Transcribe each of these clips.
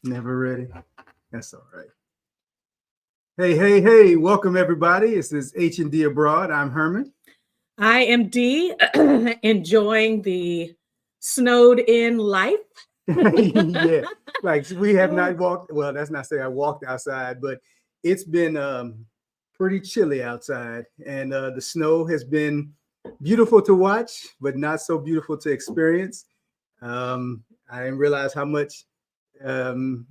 Never ready. That's all right. Hey. Welcome, everybody. This is H and Dee Abroad. I'm Herman. I am Dee, enjoying the snowed in life. Yeah, like we have not walked. Well, that's not saying I walked outside, but it's been pretty chilly outside. And the snow has been beautiful to watch, but not so beautiful to experience. I didn't realize how much um,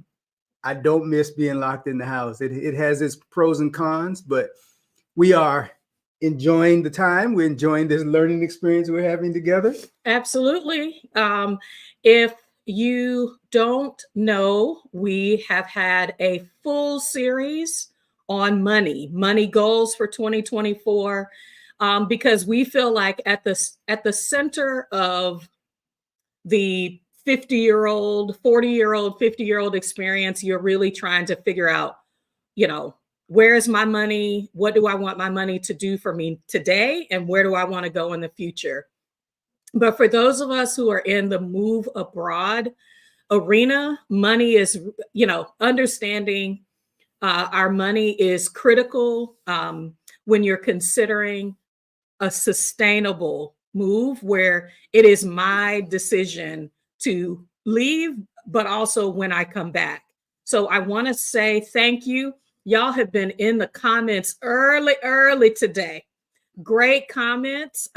I don't miss being locked in the house. It has its pros and cons, but we are enjoying the time. We're enjoying this learning experience we're having together. Absolutely. If you don't know, we have had a full series on money goals for 2024, because we feel like at the center of the 50-year-old, 40-year-old, 50-year-old experience, you're really trying to figure out, where is my money? What do I want my money to do for me today? And where do I want to go in the future? But for those of us who are in the move abroad arena, money is, understanding our money is critical when you're considering a sustainable move where it is my decision to leave, but also when I come back. So I want to say thank you. Y'all have been in the comments early today. Great comments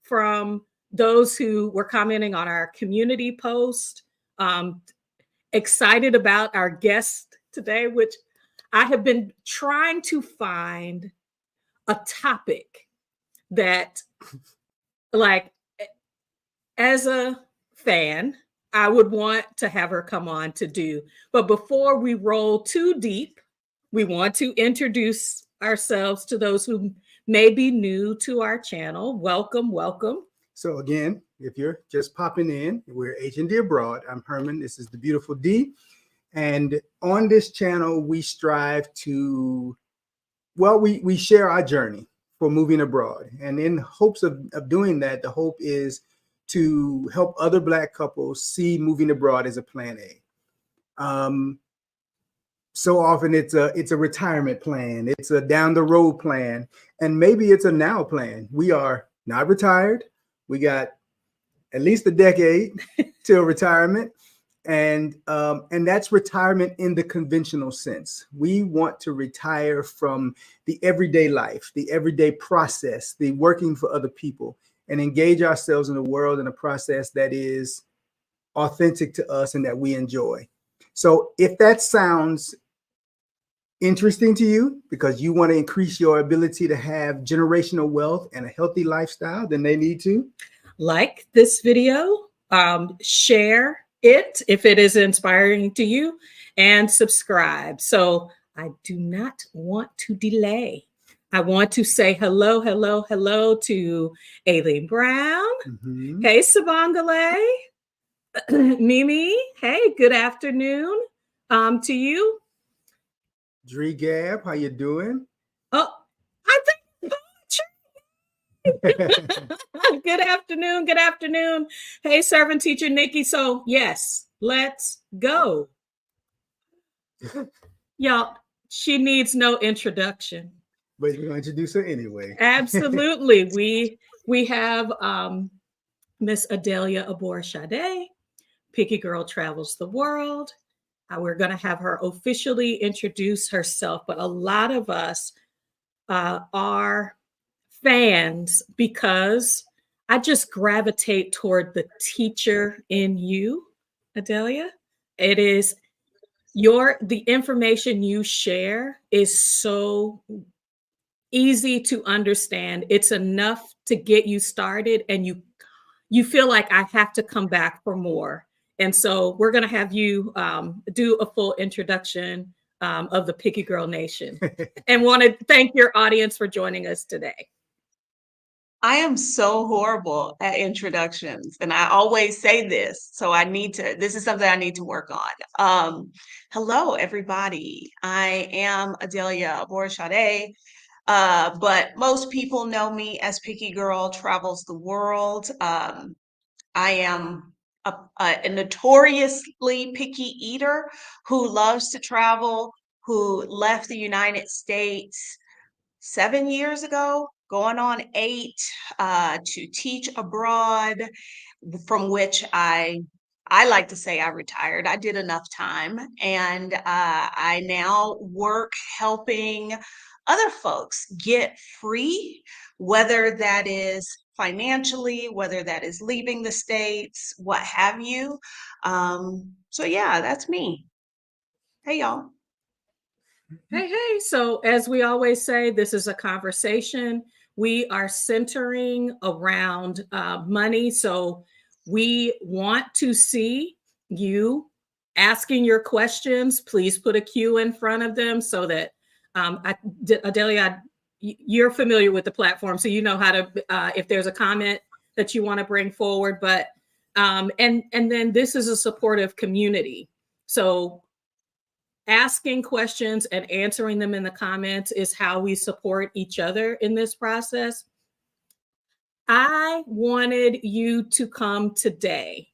from those who were commenting on our community post. Excited about our guest today, which I have been trying to find a topic that, like, as a fan, I would want to have her come on to do. But before we roll too deep, we want to introduce ourselves to those who may be new to our channel. Welcome. So again, if you're just popping in, we're H and Dee Abroad. I'm Herman. This is the beautiful Dee. And on this channel, we strive to, we share our journey for moving abroad. And in hopes of doing that, the hope is to help other Black couples see moving abroad as a plan A. So often it's a retirement plan, it's a down the road plan, and maybe it's a now plan. We are not retired. We got at least a decade till retirement. And that's retirement in the conventional sense. We want to retire from the everyday life, the everyday process, the working for other people, and engage ourselves in a world and a process that is authentic to us and that we enjoy. So if that sounds interesting to you because you want to increase your ability to have generational wealth and a healthy lifestyle, then they need to like this video, share it if it is inspiring to you, and subscribe. So I do not want to delay. I want to say hello to Aileen Brown. Mm-hmm. Hey, Sabangale. Mimi, hey, good afternoon to you. Dree Gab, how you doing? Oh, I think good afternoon. Hey, servant teacher Nikki. So yes, let's go. Y'all, she needs no introduction. But we're going to introduce her anyway. Absolutely. We have Miss Adalia Aborisade. Picky Girl Travels the World. We're going to have her officially introduce herself, but a lot of us are fans because I just gravitate toward the teacher in you, Adelia. It is the information you share is so easy to understand. It's enough to get you started, and you feel like I have to come back for more. And so we're going to have you do a full introduction of the Picky Girl Nation, and want to thank your audience for joining us today. I am so horrible at introductions, and I always say this, so this is something I need to work on. Hello, everybody. I am Adelia Aborisade, but most people know me as Picky Girl Travels the World. I am a notoriously picky eater who loves to travel, who left the United States 7 years ago, going on 8, to teach abroad, from which I like to say I retired. I did enough time, and I now work helping other folks get free, whether that is financially, whether that is leaving the States, what have you. So yeah, that's me. Hey, y'all. Hey, hey. So, as we always say, this is a conversation. We are centering around money. So, we want to see you asking your questions. Please put a Q in front of them so that Adelia, you're familiar with the platform, so you know how to, if there's a comment that you want to bring forward. But and then this is a supportive community. So asking questions and answering them in the comments is how we support each other in this process. I wanted you to come today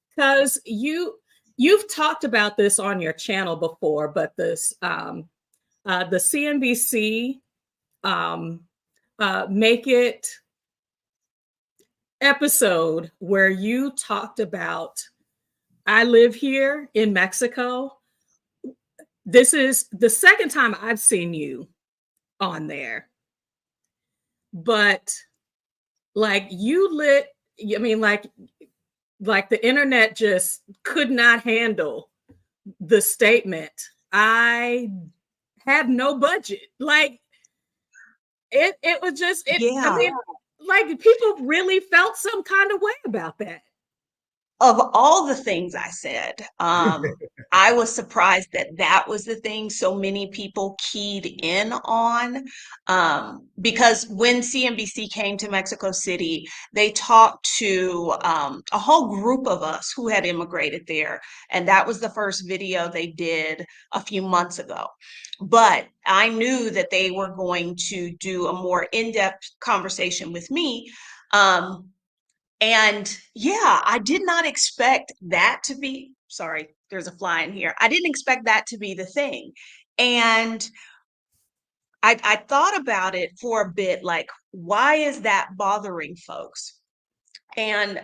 because you've talked about this on your channel before, but this the CNBC Make It episode where you talked about I live here in Mexico. This is the second time I've seen you on there. But like you lit, I mean, like the internet just could not handle the statement. I have no budget. Like it was just Yeah. I mean, like people really felt some kind of way about that. Of all the things I said, I was surprised that that was the thing so many people keyed in on. Because when CNBC came to Mexico City, they talked to a whole group of us who had immigrated there. And that was the first video they did a few months ago. But I knew that they were going to do a more in-depth conversation with me. And yeah, I did not expect that to be, sorry, there's a fly in here. I didn't expect that to be the thing. And I thought about it for a bit, like, why is that bothering folks? And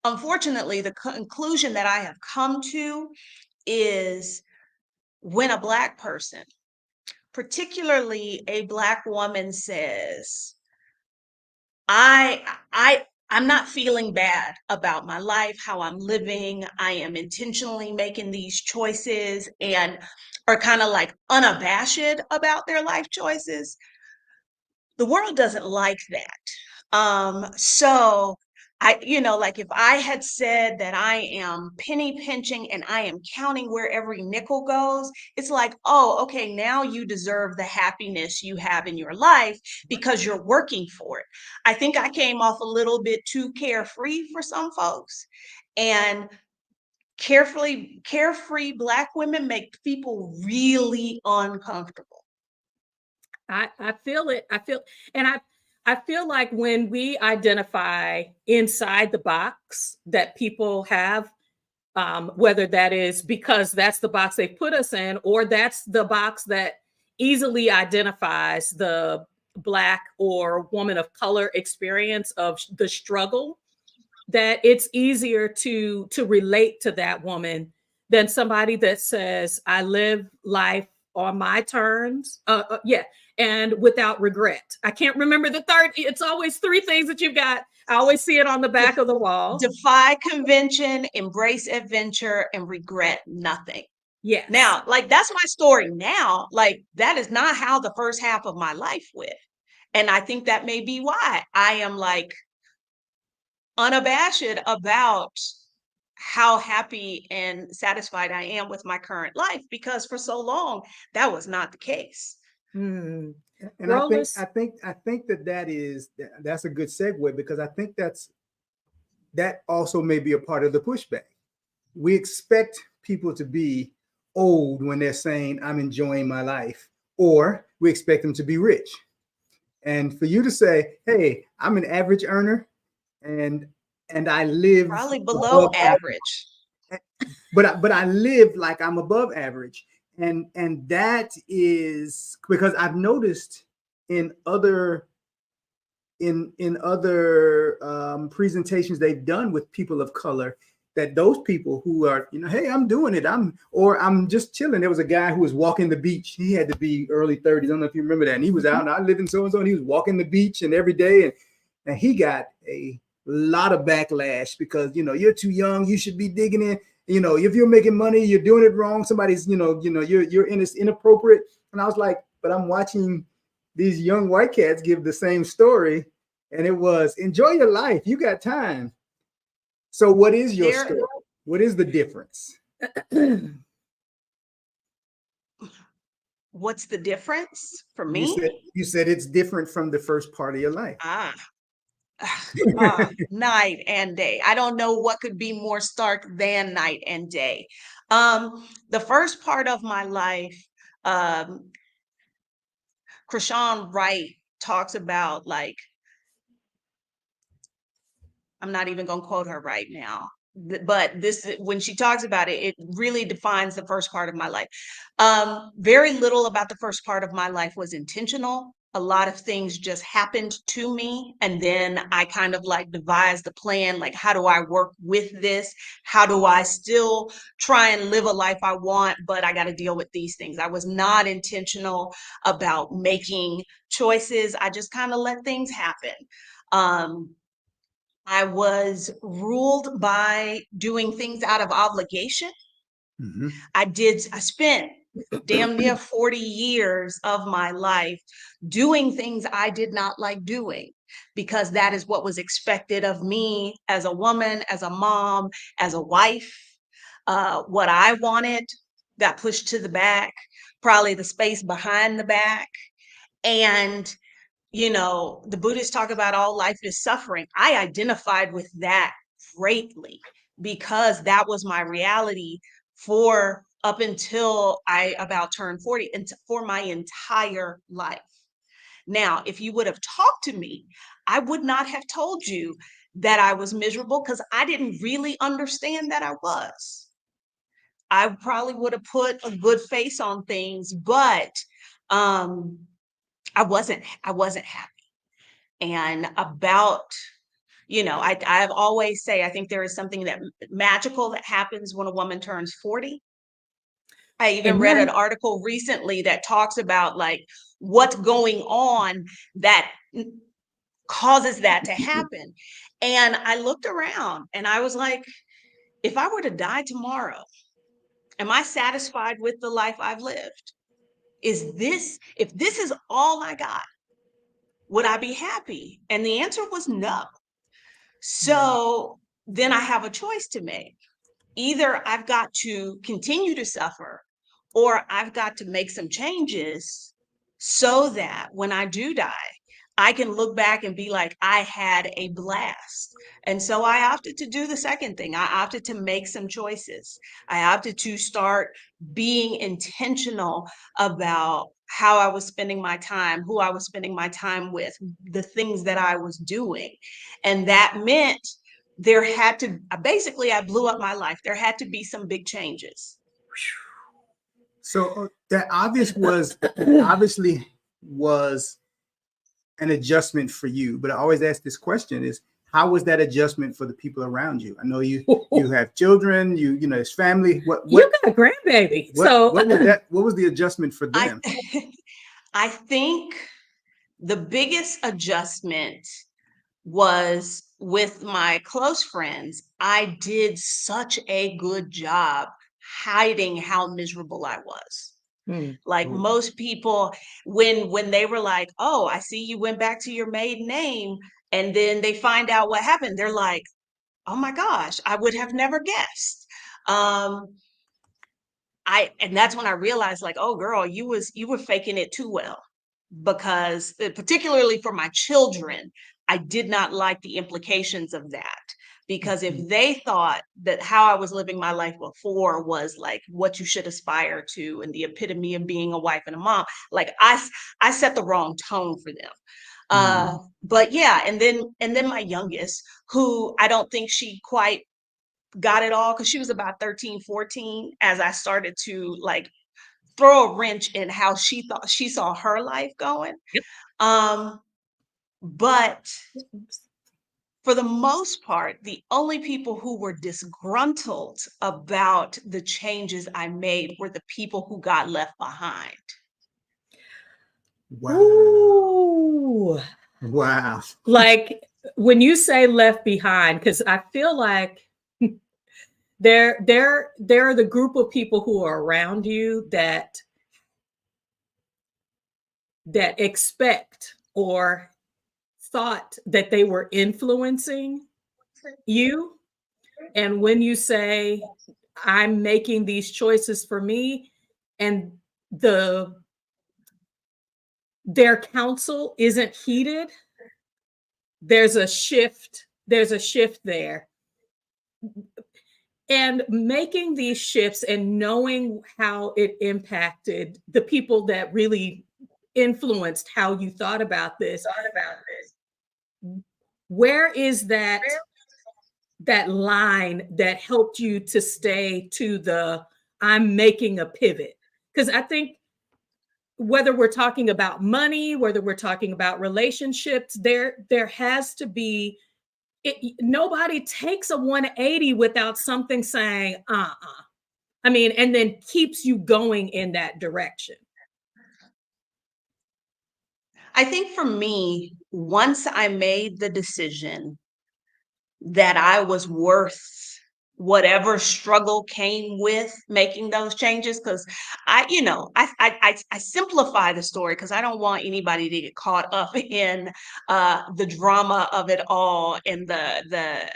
unfortunately, the conclusion that I have come to is when a Black person, particularly a Black woman, says, I'm not feeling bad about my life, how I'm living. I am intentionally making these choices, and are kind of like unabashed about their life choices. The world doesn't like that. So like if I had said that I am penny pinching and I am counting where every nickel goes, it's like, oh, okay, now you deserve the happiness you have in your life because you're working for it. I think I came off a little bit too carefree for some folks. And carefree Black women make people really uncomfortable. I feel it. And I feel like when we identify inside the box that people have, whether that is because that's the box they put us in, or that's the box that easily identifies the Black or woman of color experience of the struggle, that it's easier to relate to that woman than somebody that says, I live life on my terms. And without regret. I can't remember the third. It's always 3 things that you've got. I always see it on the back of the wall. Defy convention, embrace adventure, and regret nothing. Yes. Now, like, that's my story now. Like, that is not how the first half of my life went. And I think that may be why I am like unabashed about how happy and satisfied I am with my current life, because for so long that was not the case. And Rollis. I think that's a good segue, because I think that also may be a part of the pushback. We expect people to be old when they're saying I'm enjoying my life, or we expect them to be rich. And for you to say, hey, I'm an average earner and and I live Probably below above average. but I live like I'm above average. And that is because I've noticed in other presentations they've done with people of color, that those people who are, hey, I'm doing it, I'm just chilling. There was a guy who was walking the beach. He had to be early 30s. I don't know if you remember that. And he was out, and I live in so-and-so, and he was walking the beach and every day. And he got a lot of backlash because, you're too young. You should be digging in. If you're making money, you're doing it wrong. Somebody's, you're inappropriate. And I was like, but I'm watching these young white cats give the same story, and it was enjoy your life. You got time. So what is your story? What is the difference? What's the difference for me? You said it's different from the first part of your life. Night and day. I don't know what could be more stark than night and day. The first part of my life, Krishan Wright talks about, like, I'm not even going to quote her right now, but this, when she talks about it, it really defines the first part of my life. Very little about the first part of my life was intentional. A lot of things just happened to me. And then I kind of like devised a plan, like, how do I work with this? How do I still try and live a life I want, but I got to deal with these things? I was not intentional about making choices. I just kind of let things happen. I was ruled by doing things out of obligation. Mm-hmm. I spent damn near 40 years of my life doing things I did not like doing, because that is what was expected of me as a woman, as a mom, as a wife. What I wanted got pushed to the back, probably the space behind the back. And the Buddhists talk about all life is suffering. I identified with that greatly because that was my reality for up until I about turned 40, and for my entire life. Now, if you would have talked to me, I would not have told you that I was miserable, because I didn't really understand that I was. I probably would have put a good face on things, but I wasn't happy. And about, I've always say, I think there is something that magical that happens when a woman turns 40. I even read an article recently that talks about, like, what's going on that causes that to happen. And I looked around and I was like, if I were to die tomorrow, am I satisfied with the life I've lived? If this is all I got, would I be happy? And the answer was no. So then I have a choice to make. Either I've got to continue to suffer, or I've got to make some changes so that when I do die, I can look back and be like, I had a blast. And so I opted to do the second thing. I opted to make some choices. I opted to start being intentional about how I was spending my time, who I was spending my time with, the things that I was doing. And that meant I blew up my life. There had to be some big changes. So that obviously was an adjustment for you. But I always ask this question is, how was that adjustment for the people around you? I know you have children, it's family. What you got a grandbaby. What was the adjustment for them? I think the biggest adjustment was with my close friends. I did such a good job hiding how miserable I was. Like most people, when they were like, oh, I see you went back to your maiden name, and then they find out what happened, they're like, oh my gosh, I would have never guessed. And that's when I realized, like, oh girl, you were faking it too well, because particularly for my children, I did not like the implications of that. Because if they thought that how I was living my life before was like what you should aspire to and the epitome of being a wife and a mom, like I set the wrong tone for them. But yeah, and then my youngest, who I don't think she quite got it all, because she was about 13, 14 as I started to like throw a wrench in how she thought she saw her life going. Yep. But for the most part, the only people who were disgruntled about the changes I made were the people who got left behind. Wow. Ooh. Wow. Like when you say left behind, because I feel like there are the group of people who are around you that expect or thought that they were influencing you. And when you say, I'm making these choices for me, and their counsel isn't heeded, there's a shift there. And making these shifts and knowing how it impacted the people that really influenced how you thought about this. Where is that line that helped you to stay to the I'm making a pivot? Because I think whether we're talking about money, whether we're talking about relationships, there has to be nobody takes a 180 without something saying, I mean, and then keeps you going in that direction. I think for me, once I made the decision that I was worth whatever struggle came with making those changes, because I simplify the story because I don't want anybody to get caught up in the drama of it all and the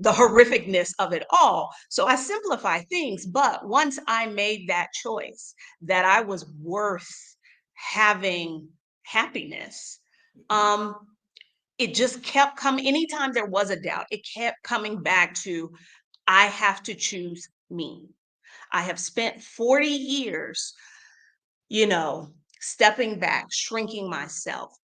horrificness of it all. So I simplify things. But once I made that choice that I was worth having happiness, it just kept coming. Anytime there was a doubt, it kept coming back to, I have to choose me. I have spent 40 years, stepping back, shrinking myself,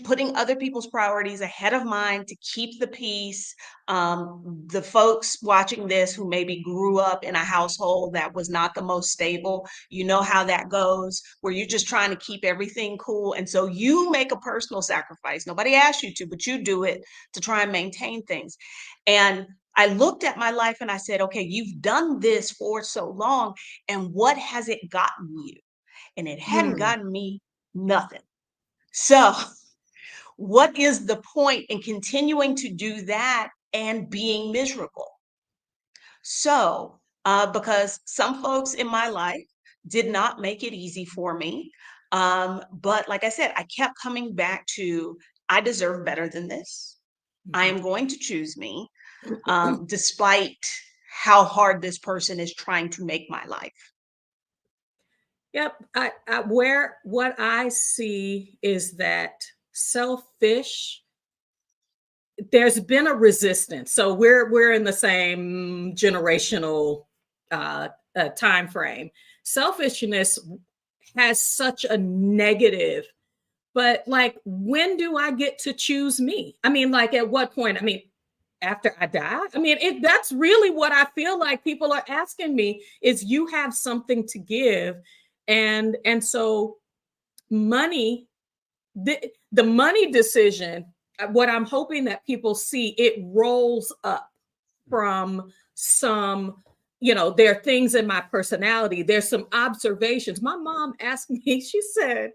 putting other people's priorities ahead of mine to keep the peace. The folks watching this who maybe grew up in a household that was not the most stable, you know how that goes, where you're just trying to keep everything cool. And so you make a personal sacrifice. Nobody asked you to, but you do it to try and maintain things. And I looked at my life and I said, okay, you've done this for so long, and what has it gotten you? And it hadn't gotten me nothing. So what is the point in continuing to do that and being miserable? So, because some folks in my life did not make it easy for me. But like I said, I kept coming back to, I deserve better than this. I am going to choose me, despite how hard this person is trying to make my life. Yep. What I see is that selfish, there's been a resistance. So we're in the same generational time frame. Selfishness has such a negative, but like, when do I get to choose me? I mean, like, at what point? I mean, after I die? I mean, that's really what I feel like people are asking me is, you have something to give. And so money, the money decision, what I'm hoping that people see, it rolls up from some, there are things in my personality. There's some observations. My mom asked me, she said,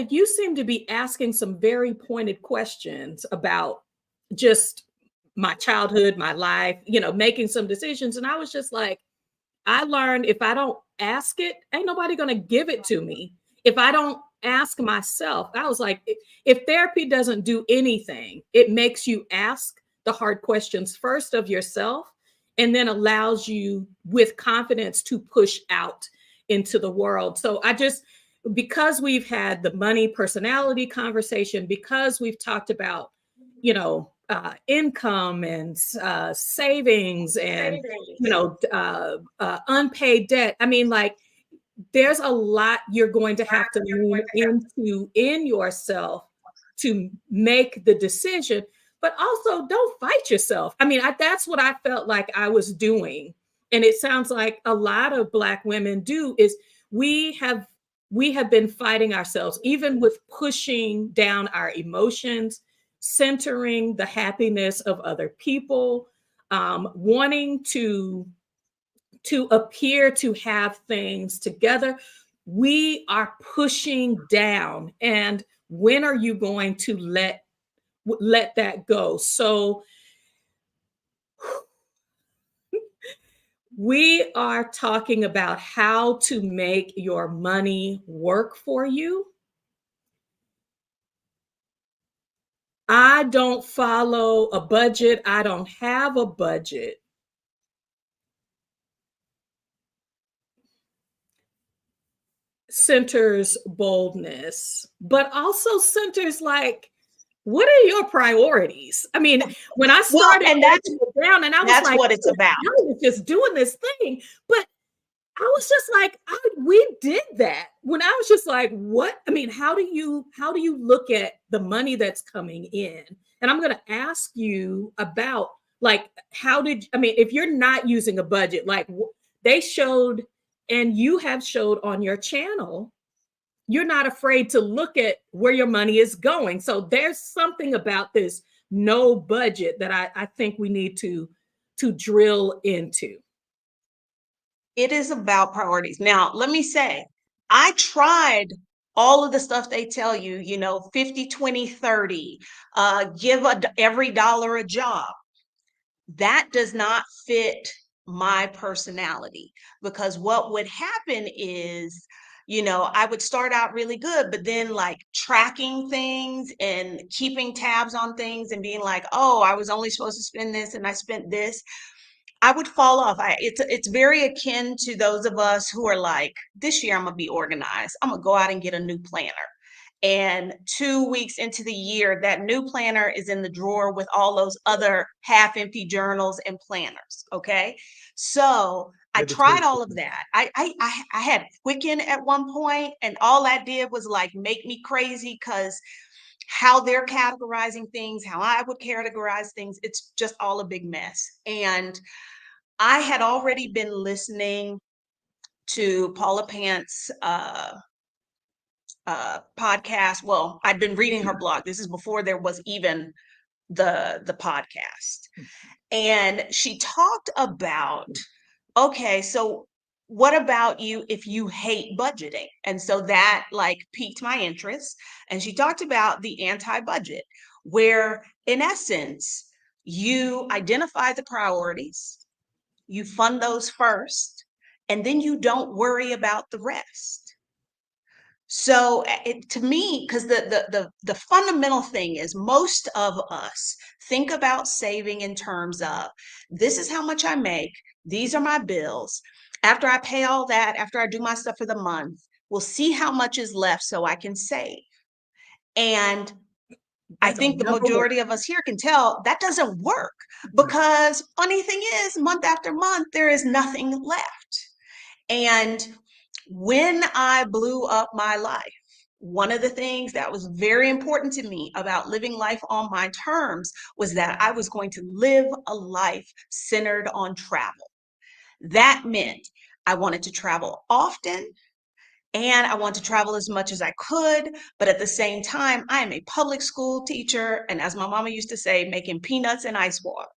you seem to be asking some very pointed questions about just my childhood, my life, making some decisions. And I was just like, I learned, if I don't ask it, ain't nobody going to give it to me. If I don't ask myself, I was like, if therapy doesn't do anything, it makes you ask the hard questions first of yourself, and then allows you with confidence to push out into the world. So because we've had the money personality conversation, because we've talked about, income and savings and, unpaid debt. I mean, like, there's a lot you're going to have to lean into in yourself to make the decision, but also don't fight yourself. I mean, that's what I felt like I was doing. And it sounds like a lot of Black women do is we have been fighting ourselves, even with pushing down our emotions, centering the happiness of other people, wanting to appear to have things together. We are pushing down. And when are you going to let that go? So we are talking about how to make your money work for you. I don't follow a budget. I don't have a budget. Centers boldness, but also centers like, what are your priorities? I mean, when I started and that's down, and I was like, what it's about. I was just doing this thing, but I was just like, we did that when I was just like, what? I mean, how do you look at the money that's coming in? And I'm going to ask you about like, if you're not using a budget, like they showed, and you have showed on your channel, you're not afraid to look at where your money is going. So there's something about this no budget that I think we need to drill into. It is about priorities. Now, let me say, I tried all of the stuff they tell you, 50, 20, 30, give every dollar a job. That does not fit my personality, because what would happen is, I would start out really good, but then like tracking things and keeping tabs on things and being like, oh, I was only supposed to spend this and I spent this. I would fall off. It's very akin to those of us who are like, this year I'm gonna be organized. I'm gonna go out and get a new planner. And 2 weeks into the year, that new planner is in the drawer with all those other half-empty journals and planners. Okay, so I tried all of that. I had Quicken at one point, and all that did was like make me crazy, because how they're categorizing things, how I would categorize things, it's just all a big mess. And I had already been listening to Paula Pant's podcast. Well, I'd been reading her blog. This is before there was even the podcast. And she talked about, okay, so what about you if you hate budgeting? And so that like piqued my interest. And she talked about the anti-budget, where in essence, you identify the priorities, you fund those first, and then you don't worry about the rest. So to me, because the fundamental thing is most of us think about saving in terms of, this is how much I make, these are my bills. After I pay all that, after I do my stuff for the month, we'll see how much is left so I can save. And I think the majority of us here can tell that doesn't work, because funny thing is, month after month, there is nothing left. And when I blew up my life, one of the things that was very important to me about living life on my terms was that I was going to live a life centered on travel. That meant I wanted to travel often, and I want to travel as much as I could. But at the same time, I am a public school teacher, and as my mama used to say, making peanuts and ice water.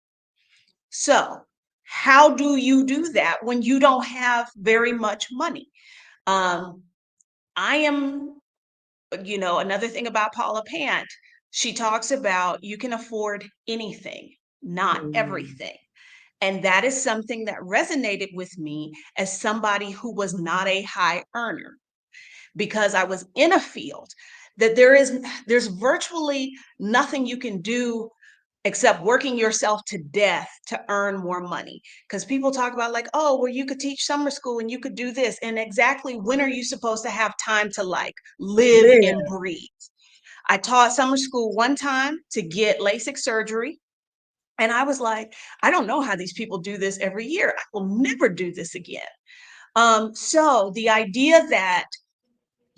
So how do you do that when you don't have very much money? I am, another thing about Paula Pant, she talks about you can afford anything, not everything. And that is something that resonated with me as somebody who was not a high earner, because I was in a field that there's virtually nothing you can do except working yourself to death to earn more money. Because people talk about like, oh, well, you could teach summer school and you could do this. And exactly when are you supposed to have time to like live and breathe? I taught summer school one time to get LASIK surgery. And I was like, I don't know how these people do this every year. I will never do this again. So the idea that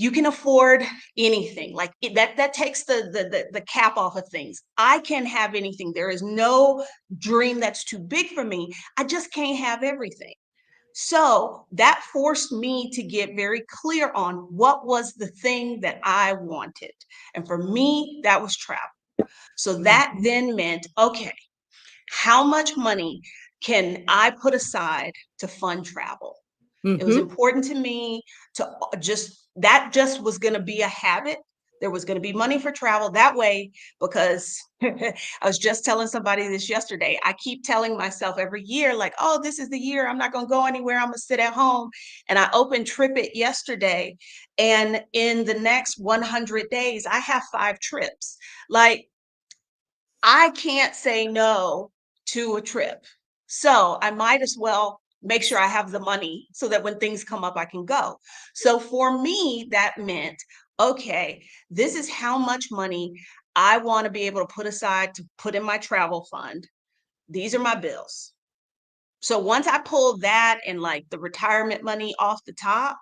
you can afford anything, like that takes the cap off of things. I can have anything. There is no dream that's too big for me. I just can't have everything. So that forced me to get very clear on what was the thing that I wanted. And for me, that was travel. So that then meant, okay, how much money can I put aside to fund travel? It was important to me to just was going to be a habit. There was going to be money for travel that way, because I was just telling somebody this yesterday. I keep telling myself every year, like, oh, this is the year I'm not going to go anywhere. I'm going to sit at home. And I opened TripIt yesterday. And in the next 100 days, I have 5 trips. Like, I can't say no to a trip. So I might as well make sure I have the money so that when things come up, I can go. So for me, that meant, okay, this is how much money I want to be able to put aside to put in my travel fund. These are my bills. So once I pulled that and like the retirement money off the top,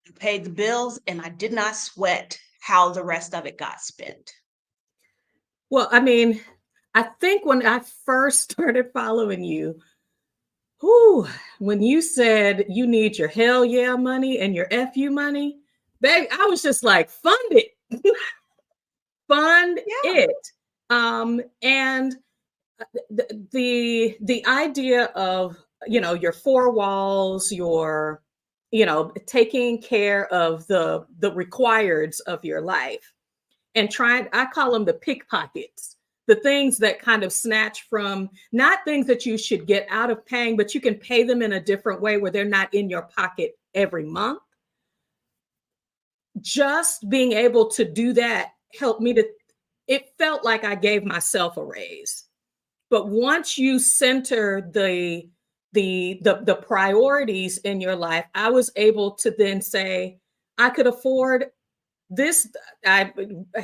I paid the bills and I did not sweat how the rest of it got spent. Well, I mean, I think when I first started following you, whew, when you said you need your hell yeah money and your FU money, baby, I was just like, fund it. Fund Yeah. it. And the idea of, you know, your 4 walls, your, you know, taking care of the requireds of your life, and trying, I call them the pickpockets, the things that kind of snatch from, not things that you should get out of paying, but you can pay them in a different way where they're not in your pocket every month. Just being able to do that helped me to, it felt like I gave myself a raise. But once you center the priorities in your life, I was able to then say, I could afford this. I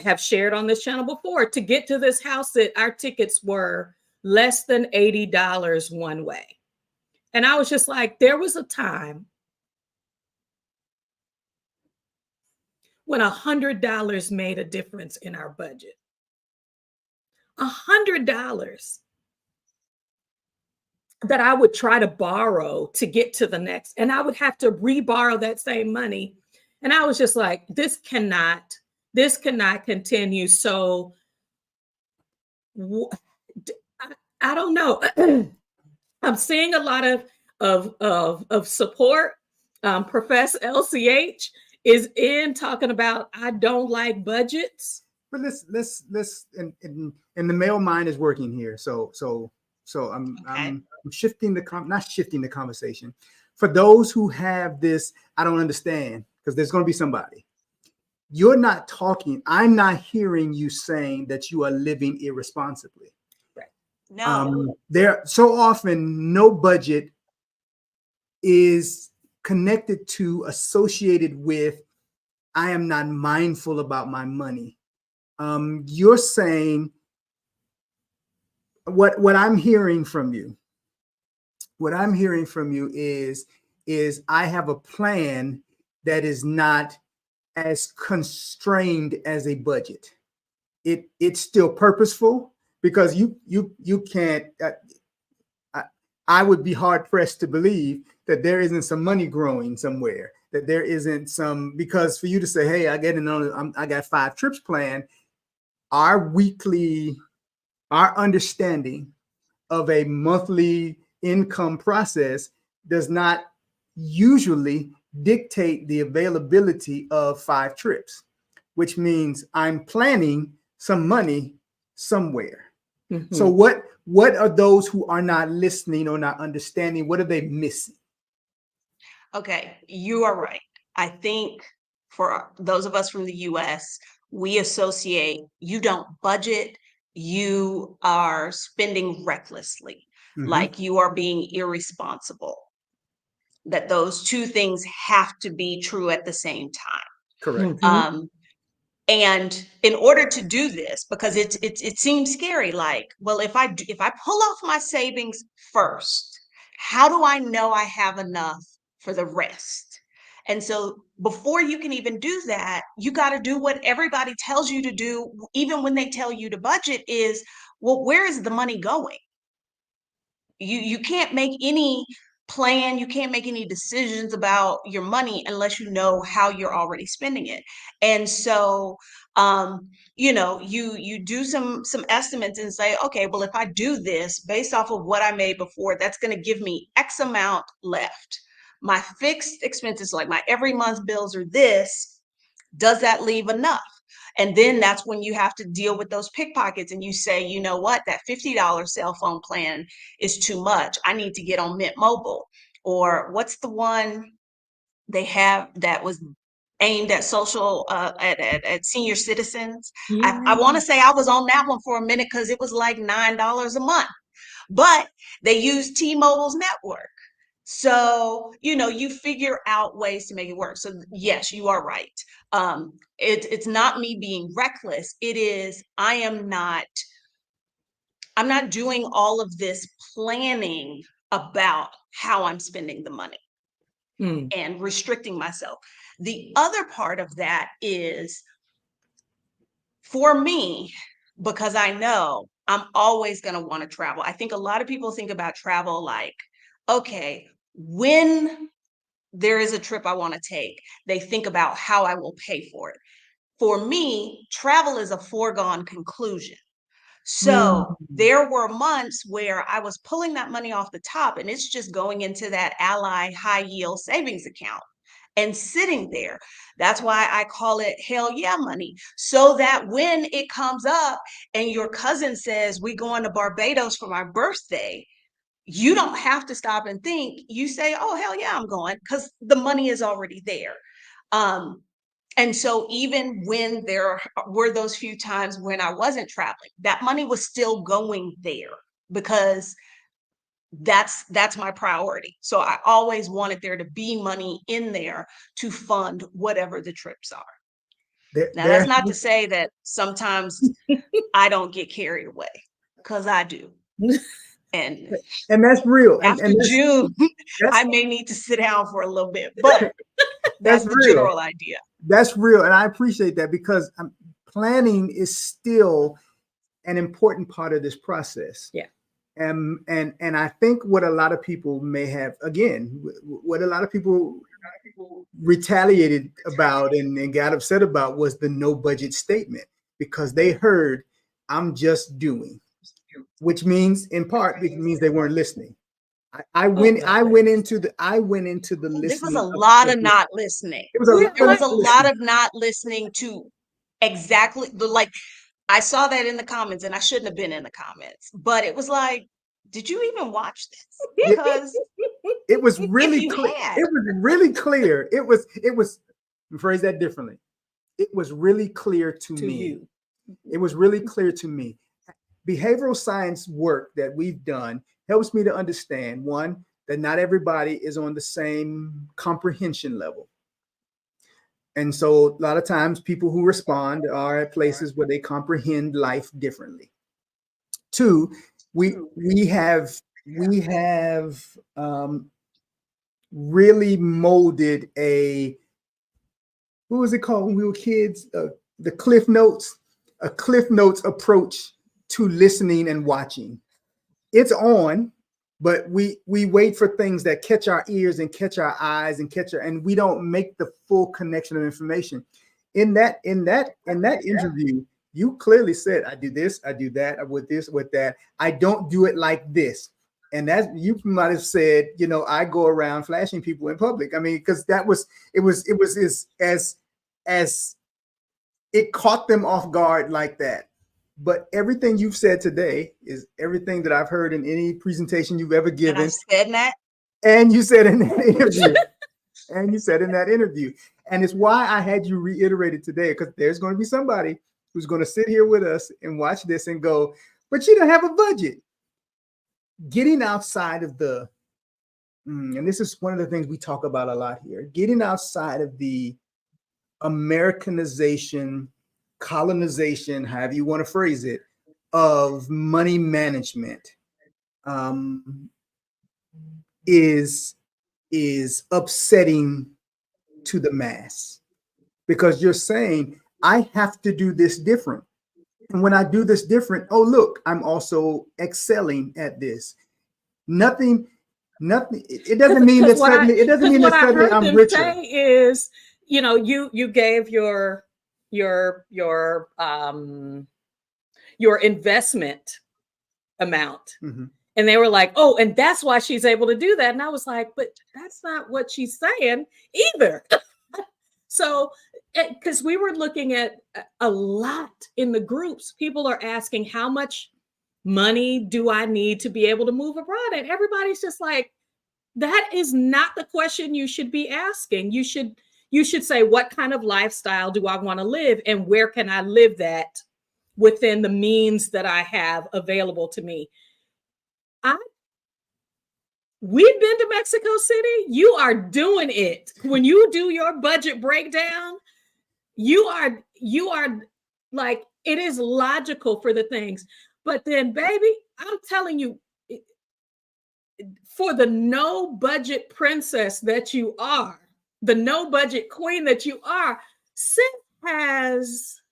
have shared on this channel before, to get to this house that our tickets were less than $80 one way. And I was just like, there was a time when $100 made a difference in our budget. $100 that I would try to borrow to get to the next, and I would have to reborrow that same money. And I was just like, this cannot continue. So I don't know. I'm seeing a lot of support. Professor LCH is in talking about, I don't like budgets. But let's and the male mind is working here. So I'm Okay. I'm shifting not shifting the conversation. For those who have this, I don't understand, because there's going to be somebody. You're not talking. I'm not hearing you saying that you are living irresponsibly. Right. No. There so often no budget is connected to, associated with, I am not mindful about my money. You're saying, what I'm hearing from you, is I have a plan that is not as constrained as a budget. It's still purposeful, because you can't. I would be hard pressed to believe that there isn't some money growing somewhere, that there isn't some, because for you to say, hey, I got 5 trips planned, our understanding of a monthly income process does not usually dictate the availability of 5 trips, which means I'm planning some money somewhere. Mm-hmm. So what are those who are not listening or not understanding? What are they missing? Okay, you are right. I think for those of us from the US, we associate, you don't budget, you are spending recklessly, like you are being irresponsible. That those two things have to be true at the same time. Correct. And in order to do this, because it seems scary, like, well, if I pull off my savings first, how do I know I have enough for the rest. And so before you can even do that, you got to do what everybody tells you to do, even when they tell you to budget, is, well, where is the money going? You can't make any plan, you can't make any decisions about your money unless you know how you're already spending it. And so you do some estimates and say, okay, well, if I do this based off of what I made before, that's going to give me X amount left. My fixed expenses, like my every month bills, are this. Does that leave enough? And then that's when you have to deal with those pickpockets and you say, you know what, that $50 cell phone plan is too much. I need to get on Mint Mobile. Or what's the one they have that was aimed at social, at senior citizens? I want to say I was on that one for a minute because it was like $9 a month, but they use T-Mobile's network. So, you figure out ways to make it work. So yes, you are right. It's not me being reckless. It is, I'm not doing all of this planning about how I'm spending the money and restricting myself. The other part of that is, for me, because I know I'm always going to want to travel. I think a lot of people think about travel like, okay, when there is a trip I want to take, they think about how I will pay for it. For me, travel is a foregone conclusion. So there were months where I was pulling that money off the top and it's just going into that Ally high yield savings account and sitting there. That's why I call it hell yeah money. So that when it comes up and your cousin says, we going to Barbados for my birthday, you don't have to stop and think. You say, oh, hell yeah, I'm going, because the money is already there. And so even when there were those few times when I wasn't traveling, that money was still going there because that's my priority. So I always wanted there to be money in there to fund whatever the trips are. Now, that's not to say that sometimes I don't get carried away, because I do. And that's real. After June, I may need to sit down for a little bit, but that's the real. general idea. That's real. And I appreciate that, because planning is still an important part of this process. Yeah. And I think what a lot of people may have, again, what a lot of people retaliated about and got upset about was the no budget statement, because they heard, I'm just doing, which means, in part, it means they weren't listening. I went into the listening. There was a lot of not listening. There was a lot of not listening to exactly like, I saw that in the comments and I shouldn't have been in the comments, but it was like, did you even watch this? Because it was really clear. It was really clear. It was, phrase that differently. It was really clear to me. It was really clear to me. Behavioral science work that we've done helps me to understand, one, that not everybody is on the same comprehension level. And so a lot of times people who respond are at places where they comprehend life differently. Two, we have really molded what was it called when we were kids? The Cliff Notes, a Cliff Notes approach to listening and watching. It's on, but we wait for things that catch our ears and catch our eyes and we don't make the full connection of information. In that interview, you clearly said, I do this, I do that, with this, with that. I don't do it like this. And that you might have said, I go around flashing people in public. I mean, because it was as it caught them off guard like that. But everything you've said today is everything that I've heard in any presentation you've ever given. And I said that. And you said in that interview. And it's why I had you reiterate it today, because there's going to be somebody who's going to sit here with us and watch this and go, but you don't have a budget. Getting outside of and this is one of the things we talk about a lot here, getting outside of the Americanization, colonization, however you want to phrase it, of money management is is upsetting to the mass, because you're saying, I have to do this different. And when I do this different, oh, look, I'm also excelling at this. Nothing, it doesn't mean that suddenly, it doesn't mean that suddenly I'm richer. Say is, you know, you gave your investment amount. Mm-hmm. And they were like, oh, and that's why she's able to do that. And I was like, but that's not what she's saying either. So, because we were looking at a lot in the groups, people are asking, how much money do I need to be able to move abroad? And everybody's just like, that is not the question you should be asking. You should say, what kind of lifestyle do I want to live, and where can I live that within the means that I have available to me? We've been to Mexico City. You are doing it. When you do your budget breakdown, you are like, it is logical for the things. But then, baby, I'm telling you, for the no budget princess that you are, the no budget queen that you are, Sid has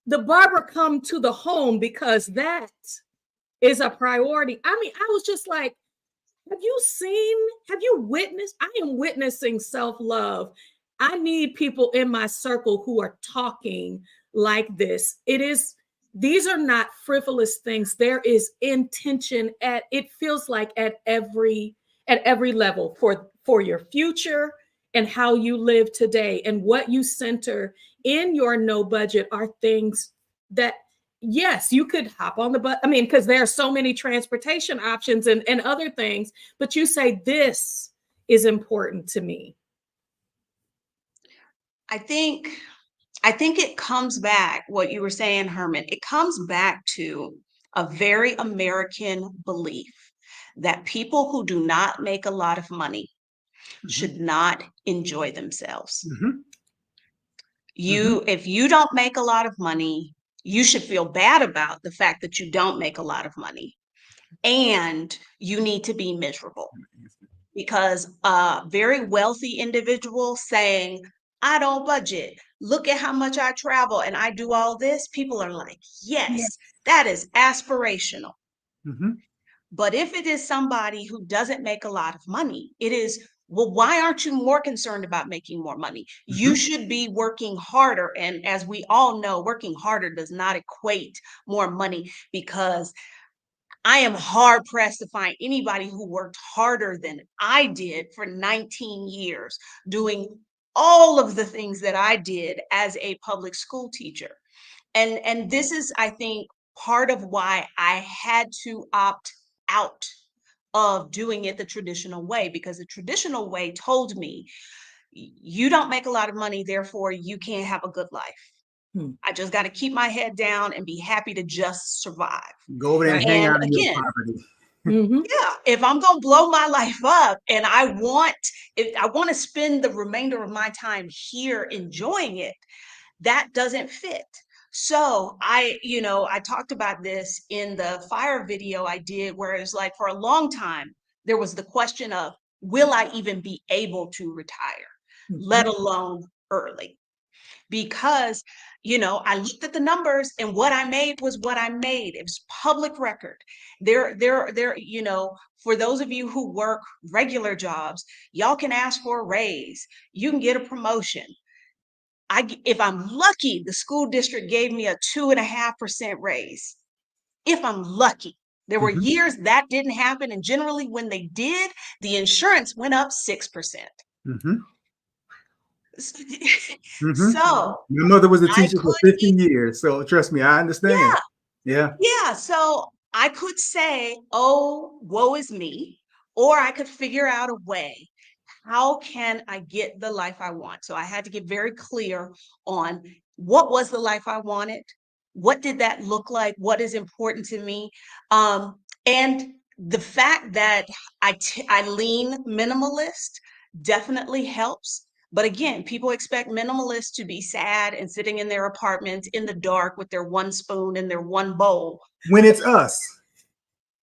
the barber come to the home because that is a priority. I mean, I was just like, have you witnessed? I am witnessing self-love. I need people in my circle who are talking like this. These are not frivolous things. There is intention it feels like at every level for your future and how you live today. And what you center in your no budget are things that, yes, you could hop on the bus. I mean, because there are so many transportation options and other things, but you say, this is important to me. I think it comes back, what you were saying, Herman, it comes back to a very American belief that people who do not make a lot of money should not enjoy themselves. If you don't make a lot of money, you should feel bad about the fact that you don't make a lot of money, and you need to be miserable. Because a very wealthy individual saying, I don't budget, look at how much I travel and I do all this, people are like, yes, that is aspirational. But if it is somebody who doesn't make a lot of money, it is, well, why aren't you more concerned about making more money? You should be working harder. And as we all know, working harder does not equate more money, because I am hard pressed to find anybody who worked harder than I did for 19 years, doing all of the things that I did as a public school teacher. And this is, I think, part of why I had to opt out of doing it the traditional way, because the traditional way told me, you don't make a lot of money, therefore you can't have a good life. I just got to keep my head down and be happy to just survive. Go over there and hang out in your poverty. Yeah, if I'm going to blow my life up and I want to spend the remainder of my time here enjoying it, that doesn't fit. So I talked about this in the fire video I did, where it's like, for a long time, there was the question of, will I even be able to retire, let alone early? Because, I looked at the numbers and what I made was what I made. It was public record. There, for those of you who work regular jobs, y'all can ask for a raise. You can get a promotion. If I'm lucky, the school district gave me a 2.5% raise. If I'm lucky. There were years that didn't happen. And generally when they did, the insurance went up 6%. So my mother was a teacher for 50 years, so trust me, I understand. Yeah. So I could say, oh, woe is me, or I could figure out a way, how can I get the life I want? So I had to get very clear on what was the life I wanted, what did that look like, what is important to me, and the fact that I lean minimalist definitely helps. But again, people expect minimalists to be sad and sitting in their apartment in the dark with their one spoon and their one bowl. When it's us.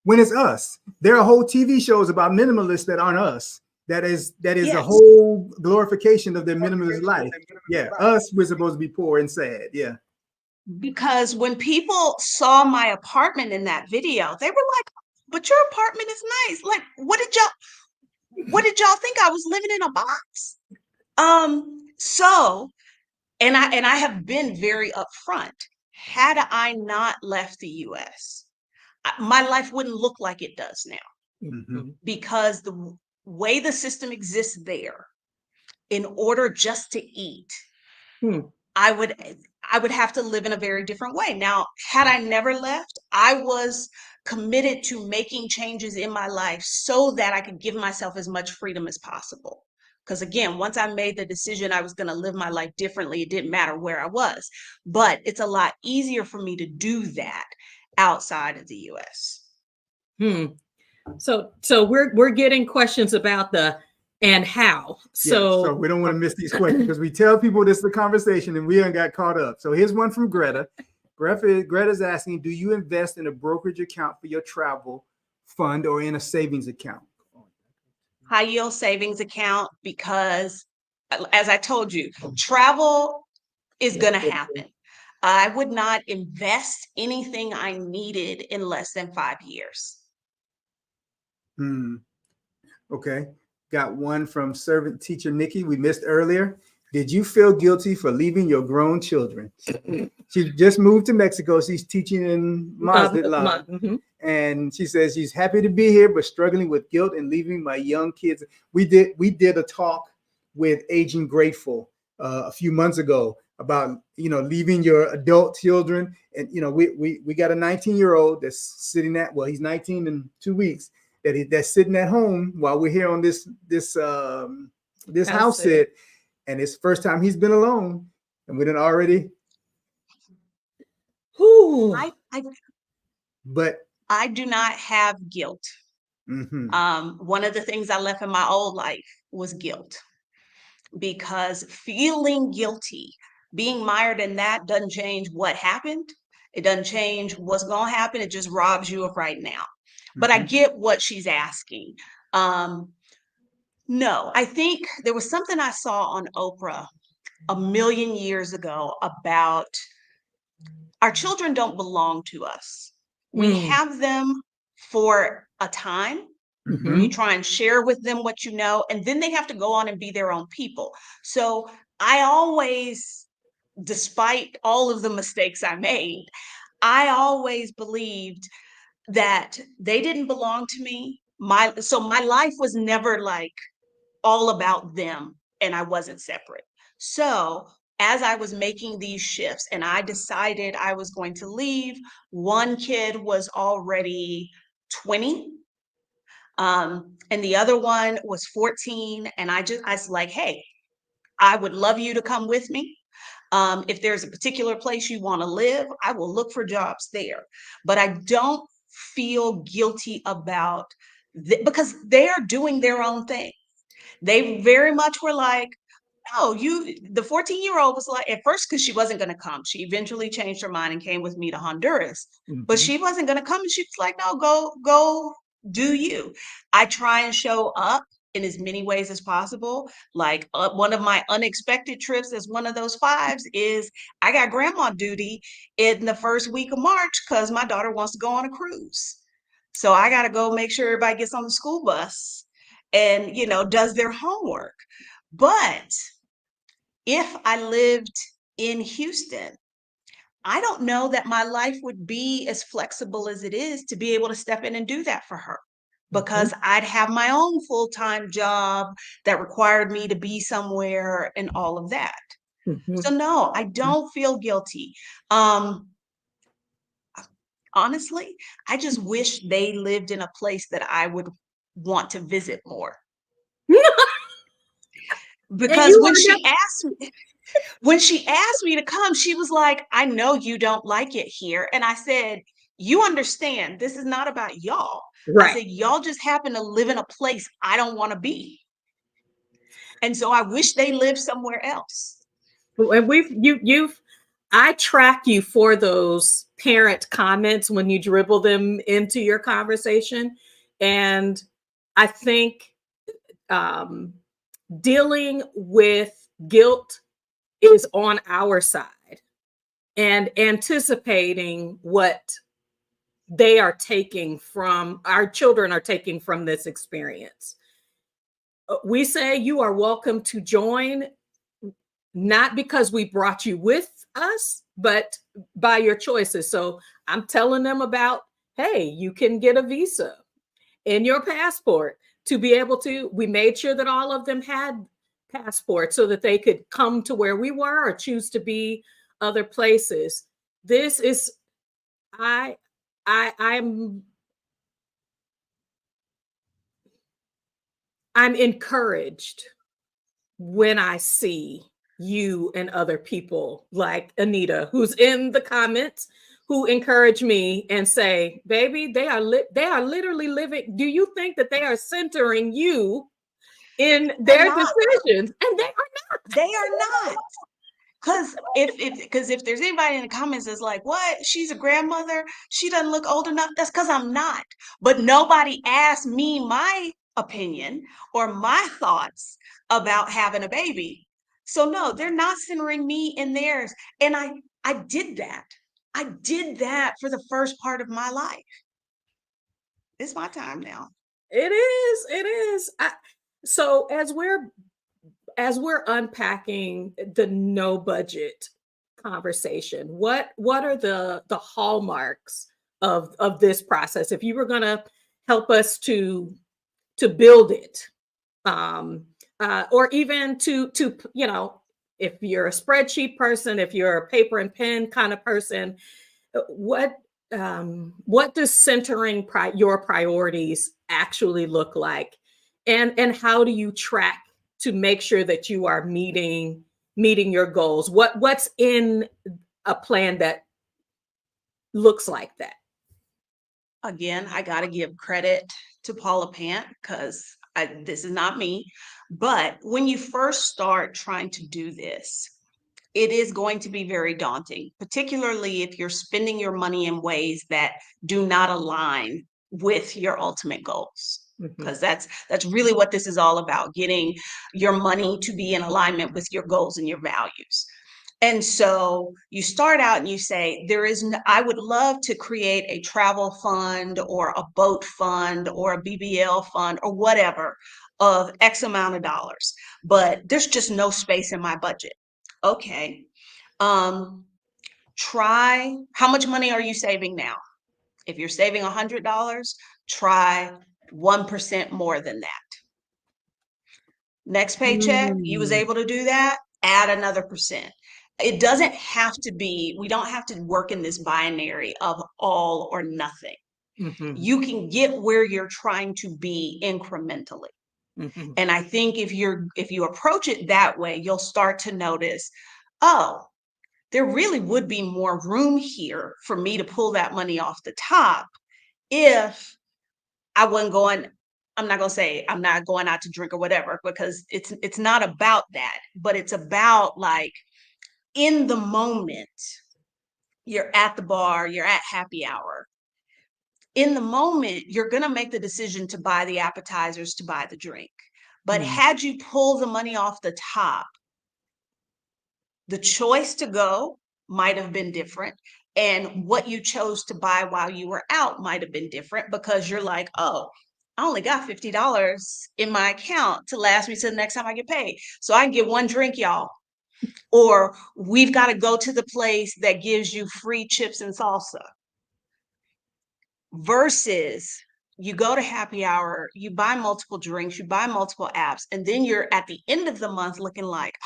There are whole TV shows about minimalists that aren't us. That is a Yes. whole glorification of their minimalist life. Yeah, us, we're supposed to be poor and sad. Yeah. Because when people saw my apartment in that video, they were like, but your apartment is nice. Like, what did y'all think I was living in a box? So, and I have been very upfront. Had I not left the US, my life wouldn't look like it does now, Mhm. because the way the system exists there, in order just to eat, I would have to live in a very different way. Now, had I never left, I was committed to making changes in my life so that I could give myself as much freedom as possible. Because again, once I made the decision I was going to live my life differently, it didn't matter where I was. But it's a lot easier for me to do that outside of the US. So we're getting questions about the and how. So we don't want to miss these questions, because we tell people this is the conversation and we ain't got caught up. So here's one from Greta. Greta's asking, do you invest in a brokerage account for your travel fund or in a savings account? High yield savings account, because as I told you, travel is going to happen. I would not invest anything I needed in less than 5 years. Okay. Got one from servant teacher Nikki, we missed earlier. Did you feel guilty for leaving your grown children? She just moved to Mexico. She's teaching in Mazatlan. And she says she's happy to be here, but struggling with guilt and leaving my young kids. We did a talk with Aging Grateful a few months ago about, leaving your adult children. And, we got a 19-year-old that's sitting he's 19 in 2 weeks, that's sitting at home while we're here on this house sit. And it's the first time he's been alone. And we done already. But I do not have guilt. One of the things I left in my old life was guilt, because feeling guilty, being mired in that, doesn't change what happened. It doesn't change what's going to happen. It just robs you of right now. But I get what she's asking. No, I think there was something I saw on Oprah a million years ago about our children don't belong to us. We have them for a time. You try and share with them what you know, and then they have to go on and be their own people. So I always, despite all of the mistakes I made, I always believed that they didn't belong to me. So my life was never like all about them, and I wasn't separate. So as I was making these shifts and I decided I was going to leave, one kid was already 20. And the other one was 14. And I was like, hey, I would love you to come with me. If there's a particular place you want to live, I will look for jobs there. But I don't feel guilty about because they are doing their own thing. They very much were like, no, the 14-year-old was like, at first, because she wasn't going to come. She eventually changed her mind and came with me to Honduras. But she wasn't going to come. And she was like, no, go do you. I try and show up in as many ways as possible. Like one of my unexpected trips as one of those fives is I got grandma duty in the first week of March because my daughter wants to go on a cruise. So I got to go make sure everybody gets on the school bus and, does their homework. But if I lived in Houston, I don't know that my life would be as flexible as it is to be able to step in and do that for her, because I'd have my own full-time job that required me to be somewhere and all of that. So no, I don't feel guilty. Honestly, I just wish they lived in a place that I would want to visit more. Because when she asked me to come, she was like, I know you don't like it here. And I said, you understand, this is not about y'all. Right. I said, y'all just happen to live in a place I don't want to be. And so I wish they lived somewhere else. And I track you for those parent comments when you dribble them into your conversation. And I think dealing with guilt is on our side, and anticipating what they are taking from, our children are taking from this experience. We say you are welcome to join, not because we brought you with us, but by your choices. So I'm telling them about, hey, you can get a visa in your passport to be able to, we made sure that all of them had passports so that they could come to where we were or choose to be other places. This is, I'm encouraged when I see you and other people like Anita, who's in the comments, who encourage me and say, baby, they are literally living. Do you think that they are centering you in their decisions? And they are not. They are not. Because if there's anybody in the comments that's like, what? She's a grandmother. She doesn't look old enough. That's because I'm not. But nobody asked me my opinion or my thoughts about having a baby. So no, they're not centering me in theirs. And I did that. I did that for the first part of my life. It's my time now. It is. It is. So as we're unpacking the no budget conversation, what are the hallmarks of this process? If you were going to help us to build it, or even to if you're a spreadsheet person, if you're a paper and pen kind of person, what does centering your priorities actually look like, and how do you track to make sure that you are meeting your goals? What's in a plan that looks like that? Again, I got to give credit to Paula Pant because this is not me. But when you first start trying to do this, it is going to be very daunting, particularly if you're spending your money in ways that do not align with your ultimate goals. Because that's really what this is all about, getting your money to be in alignment with your goals and your values. And so you start out and you say, I would love to create a travel fund or a boat fund or a BBL fund or whatever of X amount of dollars, but there's just no space in my budget. Okay. Try, how much money are you saving now? If you're saving $100, try 1% more than that. Next paycheck, you was able to do that, add another percent. It doesn't have to be, we don't have to work in this binary of all or nothing. You can get where you're trying to be incrementally. And I think if you approach it that way, you'll start to notice, oh, there really would be more room here for me to pull that money off the top if I wasn't going, I'm not going to say I'm not going out to drink or whatever, because it's not about that, but it's about like in the moment, you're at the bar, you're at happy hour. In the moment, you're going to make the decision to buy the appetizers, to buy the drink. But had you pulled the money off the top, the choice to go might have been different. And what you chose to buy while you were out might have been different, because you're like, oh, I only got $50 in my account to last me till the next time I get paid. So I can get one drink, y'all. Or we've got to go to the place that gives you free chips and salsa. Versus you go to happy hour, you buy multiple drinks, you buy multiple apps, and then you're at the end of the month looking like,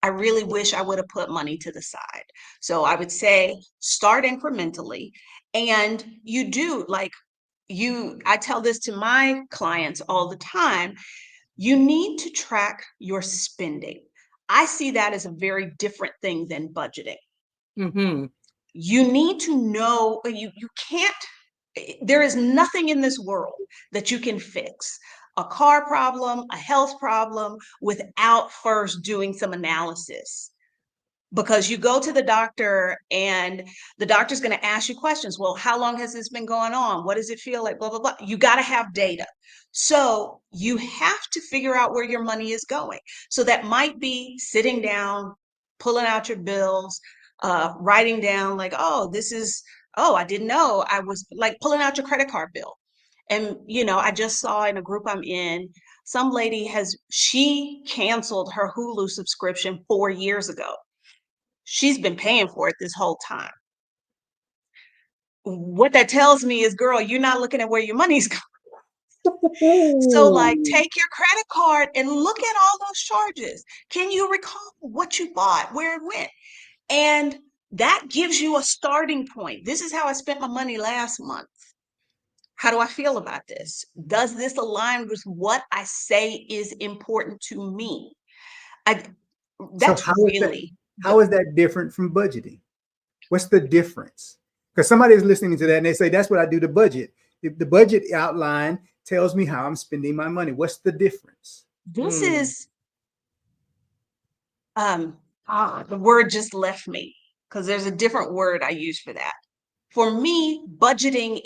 I really wish I would have put money to the side. So I would say start incrementally. And you do, like, I tell this to my clients all the time, you need to track your spending. I see that as a very different thing than budgeting. You need to know, you can't, there is nothing in this world that you can fix a car problem, a health problem, without first doing some analysis Because you go to the doctor and the doctor's going to ask you questions. Well, how long has this been going on? What does it feel like? Blah, blah, blah. You got to have data. So you have to figure out where your money is going. So that might be sitting down, pulling out your bills, writing down like, oh, I didn't know. I was like pulling out your credit card bill. And, I just saw in a group I'm in, some lady she canceled her Hulu subscription 4 years ago. She's been paying for it this whole time. What that tells me is, girl, you're not looking at where your money's going. So like take your credit card and look at all those charges. Can you recall what you bought, where it went? And that gives you a starting point. This is how I spent my money last month. How do I feel about this? Does this align with what I say is important to me? How is that different from budgeting? What's the difference? Because somebody is listening to that and they say, that's what I do to budget. If the budget outline tells me how I'm spending my money. What's the difference? This is, the word just left me because there's a different word I use for that. For me, budgeting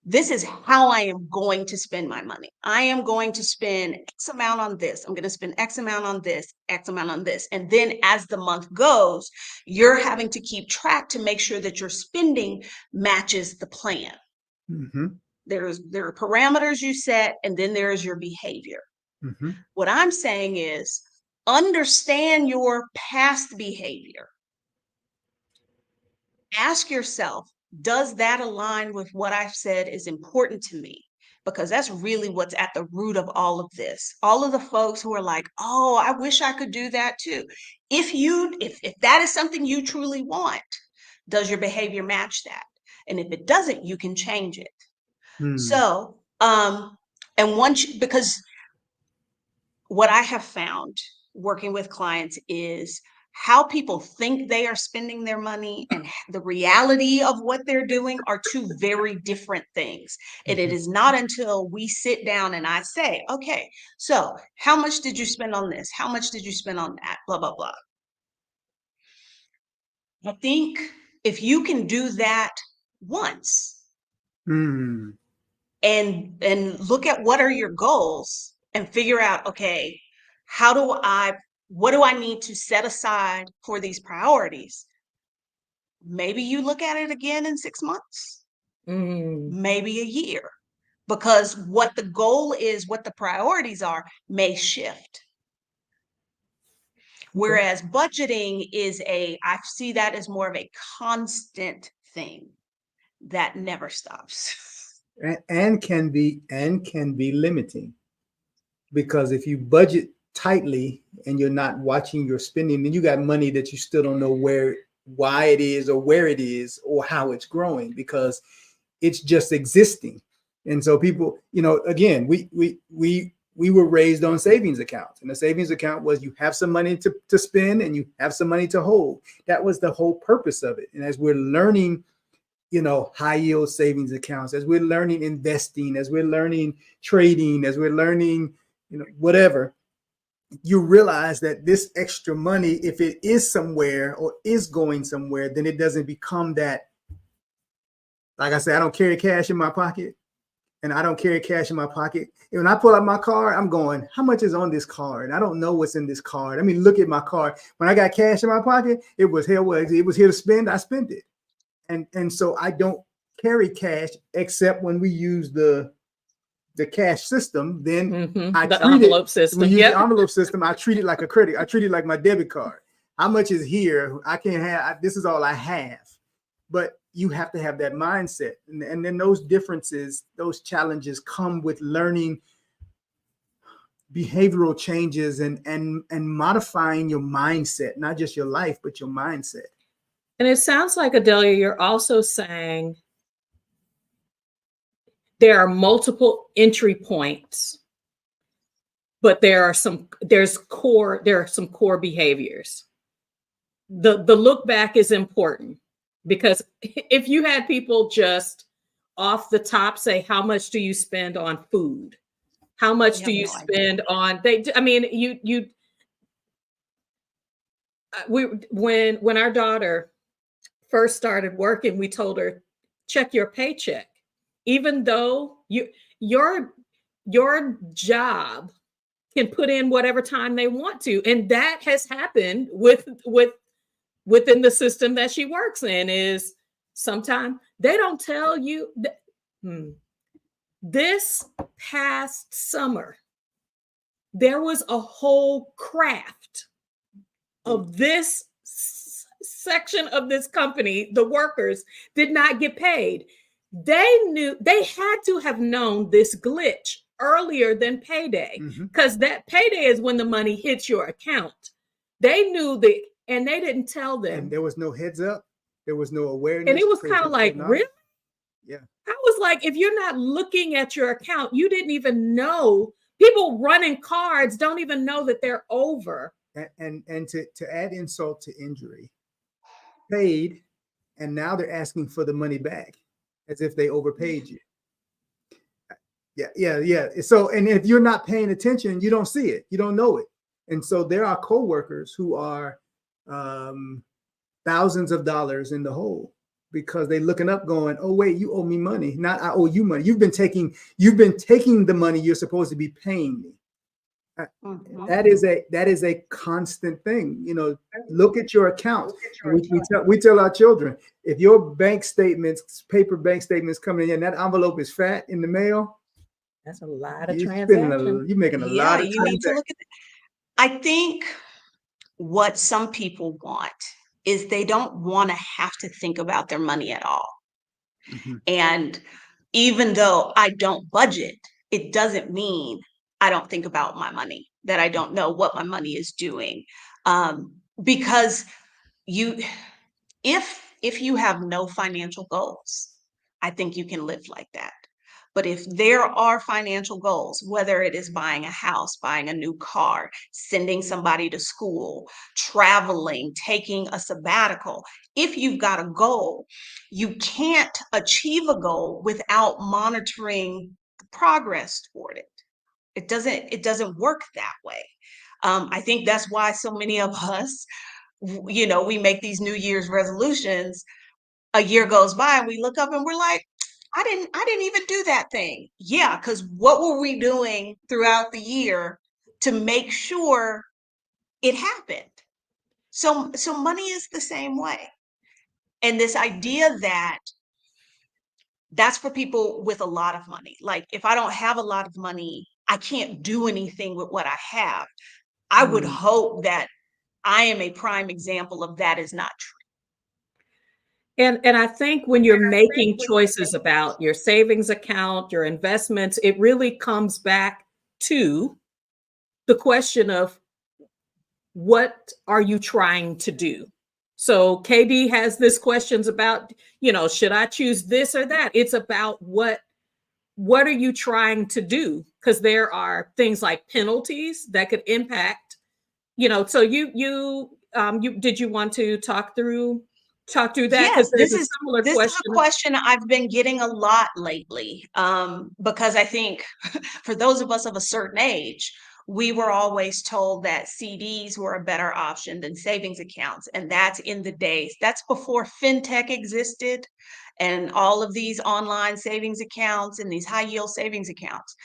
this is how I am going to spend my money. I am going to spend X amount on this. I'm going to spend X amount on this, X amount on this. And then as the month goes, you're having to keep track to make sure that your spending matches the plan. Mm-hmm. There are parameters you set, and then there is your behavior. Mm-hmm. What I'm saying is understand your past behavior. Ask yourself, does that align with what I've said is important to me? Because that's really what's at the root of all of this. All of the folks who are like, oh, I wish I could do that too. If that is something you truly want, does your behavior match that? And if it doesn't, you can change it. So, because what I have found working with clients is how people think they are spending their money and the reality of what they're doing are two very different things. And it is not until we sit down and I say, okay, so how much did you spend on this? How much did you spend on that? Blah, blah, blah. I think if you can do that once and look at what are your goals and figure out, okay, what do I need to set aside for these priorities? Maybe you look at it again in 6 months, maybe a year, because what the goal is, what the priorities are, may shift. Whereas budgeting I see that as more of a constant thing that never stops. And can be limiting, because if you budget tightly and you're not watching your spending, then you got money that you still don't know why it is or where it is or how it's growing, because it's just existing. And so people, again, we were raised on savings accounts, and the savings account was you have some money to spend and you have some money to hold. That was the whole purpose of it. And as we're learning, high yield savings accounts, as we're learning investing, as we're learning trading, as we're learning, whatever, you realize that this extra money, if it is somewhere or is going somewhere, then it doesn't become that. Like I said, I don't carry cash in my pocket, and I don't carry cash in my pocket. And when I pull out my card, I'm going, how much is on this card? I don't know what's in this card. I mean, look at my card. When I got cash in my pocket, it was here to spend. I spent it. And so I don't carry cash except when we use the cash system. Then the envelope system. When we use the envelope system, I treat it like a credit. I treat it like my debit card. How much is here? I can't have. This is all I have. But you have to have that mindset, and then those differences, those challenges come with learning behavioral changes and modifying your mindset, not just your life, but your mindset. And it sounds like, Adelia, you're also saying there are multiple entry points, but there are some core behaviors. The look back is important, because if you had people just off the top say, how much do you spend on food? How much do you spend on, when our daughter first started working, we told her, check your paycheck. Even though your job can put in whatever time they want to. And that has happened within the system that she works in. Is sometimes they don't tell you that, this past summer, there was a whole craft of this section of this company. The workers did not get paid. They had to have known this glitch earlier than payday, because that payday is when the money hits your account. They knew and they didn't tell them. And there was no heads up. There was no awareness. And it was kind of like, really? Yeah. I was like, if you're not looking at your account, you didn't even know. People running cards don't even know that they're over. And to add insult to injury, paid, and now they're asking for the money back as if they overpaid you. Yeah. So, and if you're not paying attention, you don't see it, you don't know it. And so there are coworkers who are thousands of dollars in the hole because they're looking up going, oh, wait, you owe me money. Not I owe you money. You've been taking the money you're supposed to be paying me. That is a constant thing. Look at your account. We tell our children, if your paper bank statements coming in, that envelope is fat in the mail, that's a lot of transactions. You're making a lot of you need to look at that. I think what some people want is they don't want to have to think about their money at all. And even though I don't budget, it doesn't mean I don't think about my money, that I don't know what my money is doing. Because if you have no financial goals, I think you can live like that. But if there are financial goals, whether it is buying a house, buying a new car, sending somebody to school, traveling, taking a sabbatical, if you've got a goal, you can't achieve a goal without monitoring the progress toward it. It doesn't work that way. I think that's why so many of us, we make these New Year's resolutions. A year goes by and we look up and we're like, I didn't even do that thing. Yeah, because what were we doing throughout the year to make sure it happened? So money is the same way. And this idea that's for people with a lot of money. Like, if I don't have a lot of money, I can't do anything with what I have. I would hope that I am a prime example of that is not true. And I think when you're making choices about your savings account, your investments, it really comes back to the question of, what are you trying to do? So KD has this questions about, should I choose this or that? It's about what are you trying to do? Because there are things like penalties that could impact, so you did you want to talk through that? Yes, this is a question I've been getting a lot lately, because I think for those of us of a certain age, we were always told that CDs were a better option than savings accounts. And that's that's before fintech existed and all of these online savings accounts and these high yield savings accounts.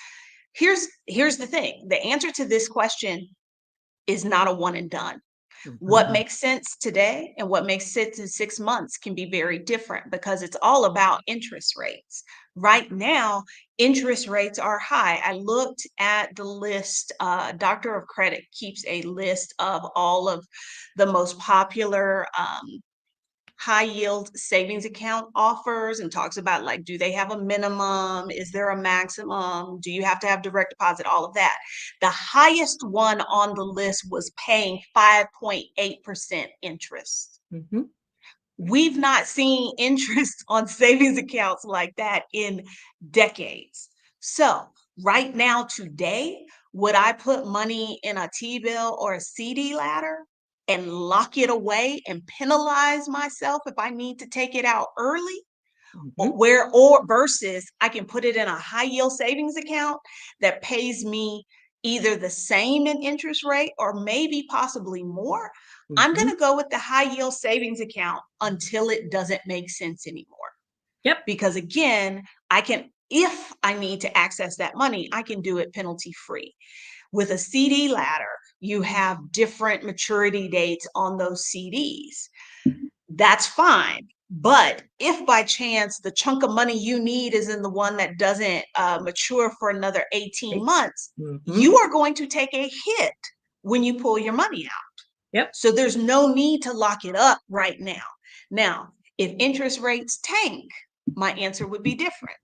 Here's the thing. The answer to this question is not a one and done. What makes sense today and what makes sense in 6 months can be very different, because it's all about interest rates. Right now, interest rates are high. I looked at the list. Doctor of Credit keeps a list of all of the most popular high yield savings account offers, and talks about, like, do they have a minimum? Is there a maximum? Do you have to have direct deposit? All of that. The highest one on the list was paying 5.8% interest. We've not seen interest on savings accounts like that in decades. So right now, today, would I put money in a T-bill or a CD ladder and lock it away and penalize myself if I need to take it out early? Or versus I can put it in a high yield savings account that pays me either the same in interest rate or maybe possibly more, I'm going to go with the high yield savings account until it doesn't make sense anymore. Yep. Because again, if I need to access that money, I can do it penalty free. With a CD ladder, you have different maturity dates on those CDs. That's fine. But if by chance the chunk of money you need is in the one that doesn't mature for another 18 months, you are going to take a hit when you pull your money out. Yep. So there's no need to lock it up right now. Now, if interest rates tank, my answer would be different.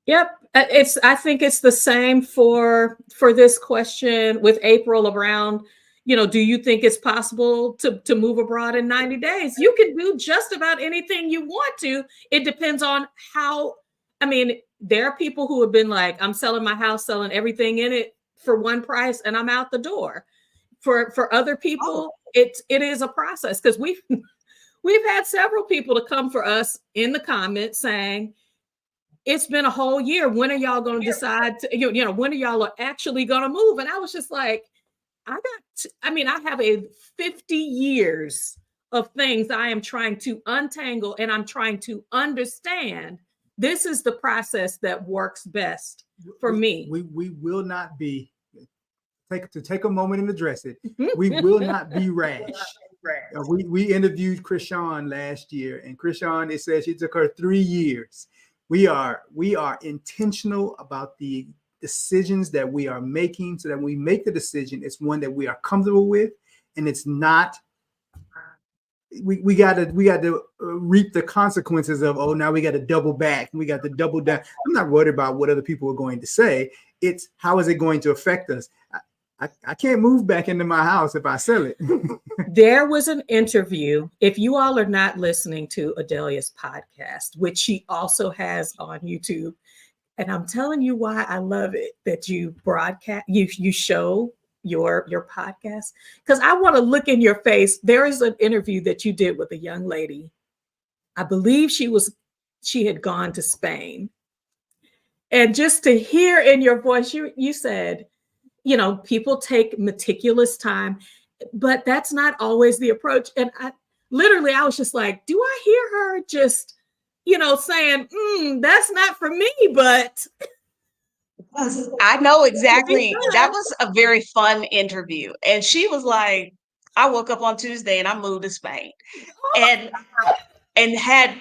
Yep. I think it's the same for this question with April around, do you think it's possible to move abroad in 90 days? You can do just about anything you want to. It depends on there are people who have been like, I'm selling my house, selling everything in it for one price, and I'm out the door. For other people, it is a process, because we've had several people to come for us in the comments saying, it's been a whole year. When are y'all going to decide to, when are y'all actually going to move? And I was just like, I have 50 years of things I am trying to untangle, and I'm trying to understand. This is the process that works best for me. We will not be, take a moment and address it. We will not be rash. We interviewed Krishan last year, and Krishan, it says it took her 3 years. We are intentional about the decisions that we are making, so that when we make the decision, it's one that we are comfortable with, and it's not. We got to reap the consequences of, now we got to double back, we got to double down. I'm not worried about what other people are going to say. It's how is it going to affect us. I can't move back into my house if I sell it. There was an interview. If you all are not listening to Adelia's podcast, which she also has on YouTube, and I'm telling you why I love it that you broadcast, you show your podcast, because I want to look in your face. There is an interview that you did with a young lady. I believe she had gone to Spain, and just to hear in your voice, you said, people take meticulous time, but that's not always the approach. And I was just like, do I hear her just, saying, that's not for me, but. I know exactly. That was a very fun interview. And she was like, I woke up on Tuesday and I moved to Spain, and had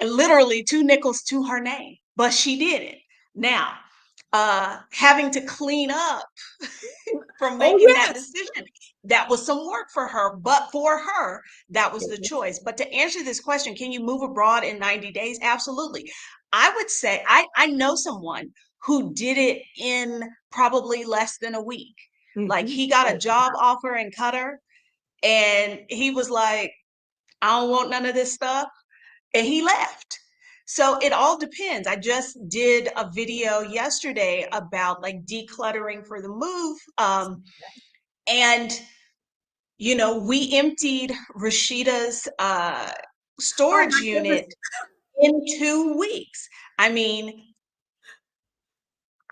literally two nickels to her name, but she did it. Now, having to clean up from making that decision, that was some work for her, but for her, that was the choice. But to answer this question, can you move abroad in 90 days? Absolutely. I would say I know someone who did it in probably less than a week. Like, he got a job offer in Qatar, and he was like, I don't want none of this stuff, and he left. So it all depends. I just did a video yesterday about like decluttering for the move. And, we emptied Rashida's storage unit in 2 weeks. I mean,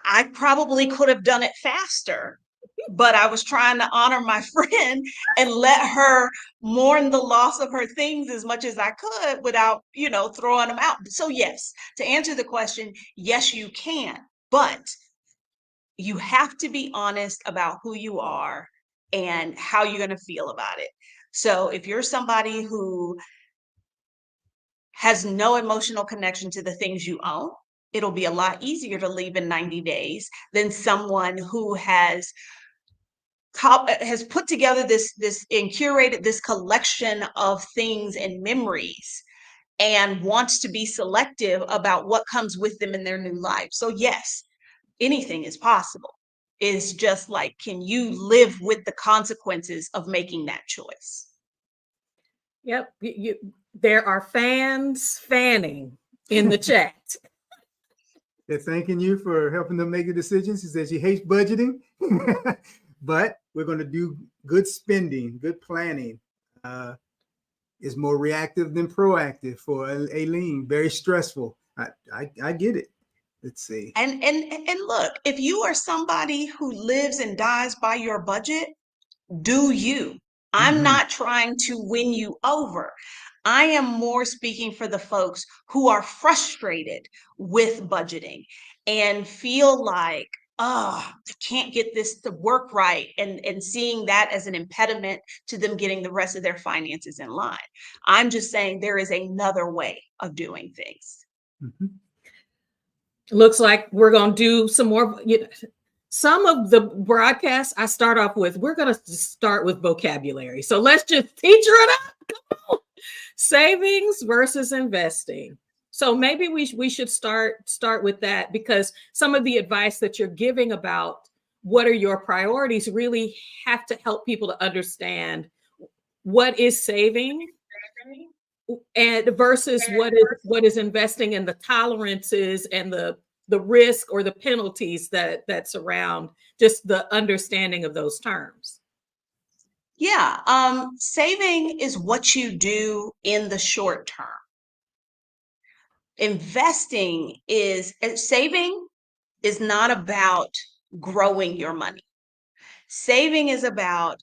I probably could have done it faster, but I was trying to honor my friend and let her mourn the loss of her things as much as I could without, throwing them out. So yes, to answer the question, yes, you can, but you have to be honest about who you are and how you're going to feel about it. So if you're somebody who has no emotional connection to the things you own, it'll be a lot easier to leave in 90 days than someone who has put together this and curated this collection of things and memories and wants to be selective about what comes with them in their new life. So yes, anything is possible. It's just like, can you live with the consequences of making that choice? Yep. There are fans fanning in the chat. They're thanking you for helping them make the decisions. She says she hates budgeting, but we're going to do good spending, good planning. Is more reactive than proactive for Aileen. Very stressful. I get it. Let's see. And look, if you are somebody who lives and dies by your budget, do you. I'm Mhm. not trying to win you over. I am more speaking for the folks who are frustrated with budgeting and feel like, oh, I can't get this to work right, and seeing that as an impediment to them getting the rest of their finances in line. I'm just saying there is another way of doing things. Mhm. Looks like we're going to do some more. Some of the broadcasts I start off with, we're going to start with vocabulary. So let's just teacher it up. Come on. Savings versus investing. So maybe we should start with that, because some of the advice that you're giving about what are your priorities really have to help people to understand what is saving and versus what is investing, and the tolerances and the risk or the penalties that surround just the understanding of those terms. Yeah, saving is what you do in the short term. Saving is not about growing your money. Saving is about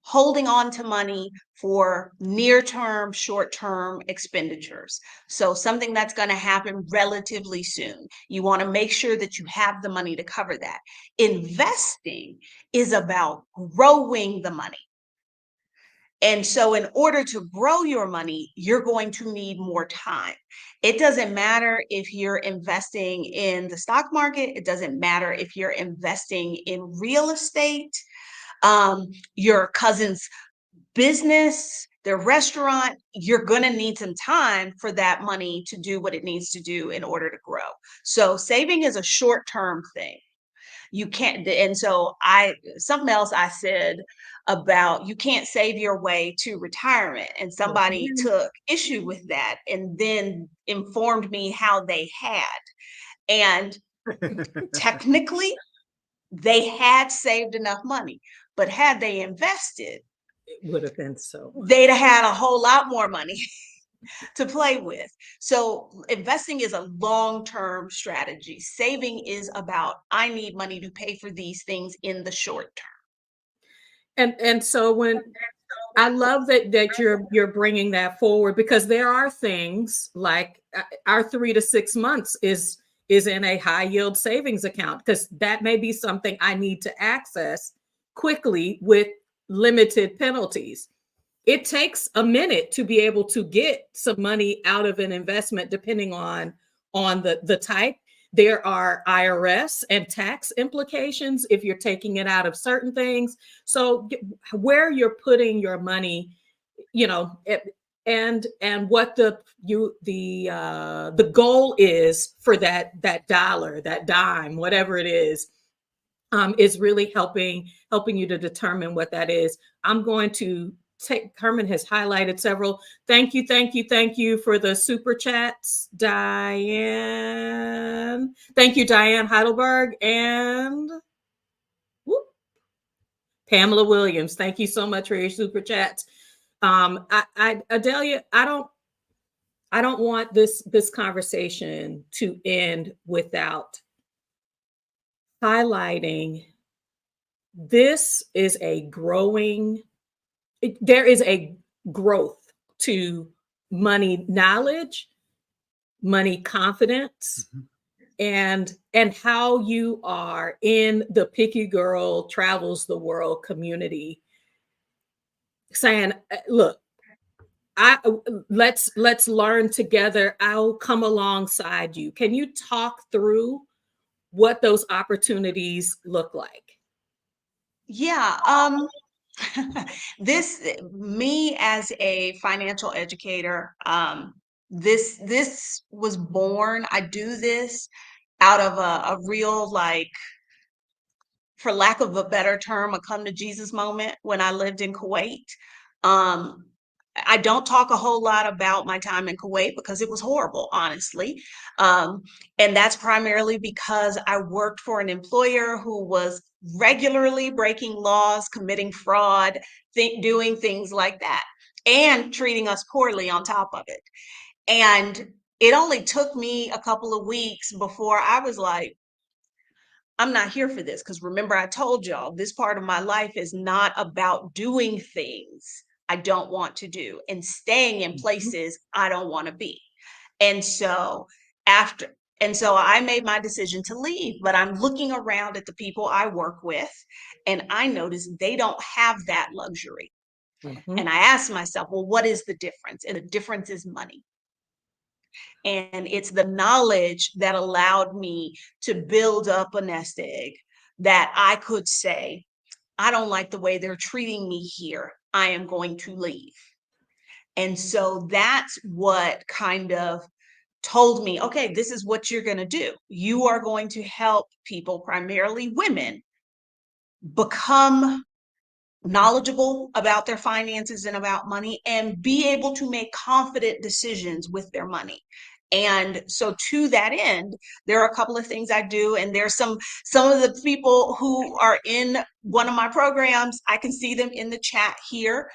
holding on to money for near term, short term expenditures. So something that's going to happen relatively soon. You want to make sure that you have the money to cover that. Investing is about growing the money. And so in order to grow your money, you're going to need more time. It doesn't matter if you're investing in the stock market. It doesn't matter if you're investing in real estate, your cousin's business, their restaurant. You're going to need some time for that money to do what it needs to do in order to grow. So saving is a short-term thing. You can't, and so something else I said about you can't save your way to retirement, and somebody took issue with that and then informed me how they had. And technically, they had saved enough money, but had they invested, It would have been so. they'd have had a whole lot more money to play with. So investing is a long-term strategy. Saving is about, I need money to pay for these things in the short term. And so when I love that you're bringing that forward, because there are things like our 3 to 6 months is in a high yield savings account, because that may be something I need to access quickly with limited penalties. It takes a minute to be able to get some money out of an investment, depending on the type. There are IRS and tax implications if you're taking it out of certain things. So where you're putting your money, and what the goal is for that dollar, that dime, whatever it is really helping you to determine what that is. I'm going to Herman has highlighted several. Thank you for the super chats, Diane. Thank you, Diane Heidelberg, and Pamela Williams. Thank you so much for your super chats. Adelia, I don't want this conversation to end without highlighting this is there is a growth to money knowledge, money confidence, and how you are in the Picky Girl Travels the World community, saying, look, let's learn together. I'll come alongside you. Can you talk through what those opportunities look like? Yeah, me as a financial educator, this was born. I do this out of a real, like, for lack of a better term, a come to Jesus moment when I lived in Kuwait. Um, I don't talk a whole lot about my time in Kuwait because it was horrible, honestly. And that's primarily because I worked for an employer who was regularly breaking laws, committing fraud, doing things like that, and treating us poorly on top of it. And it only took me a couple of weeks before I was like, I'm not here for this. Because remember, I told y'all this part of my life is not about doing things I don't want to do and staying in places I don't want to be. And so after, and so I made my decision to leave, but I'm looking around at the people I work with, and I notice they don't have that luxury. And I asked myself, well, what is the difference? And the difference is money. And it's the knowledge that allowed me to build up a nest egg that I could say, I don't like the way they're treating me here. I am going to leave. And so that's what kind of told me, okay, this is what you're going to do. You are going to help people, primarily women, become knowledgeable about their finances and about money and be able to make confident decisions with their money. And so to that end, there are a couple of things I do. And there's some of the people who are in one of my programs, I can see them in the chat here.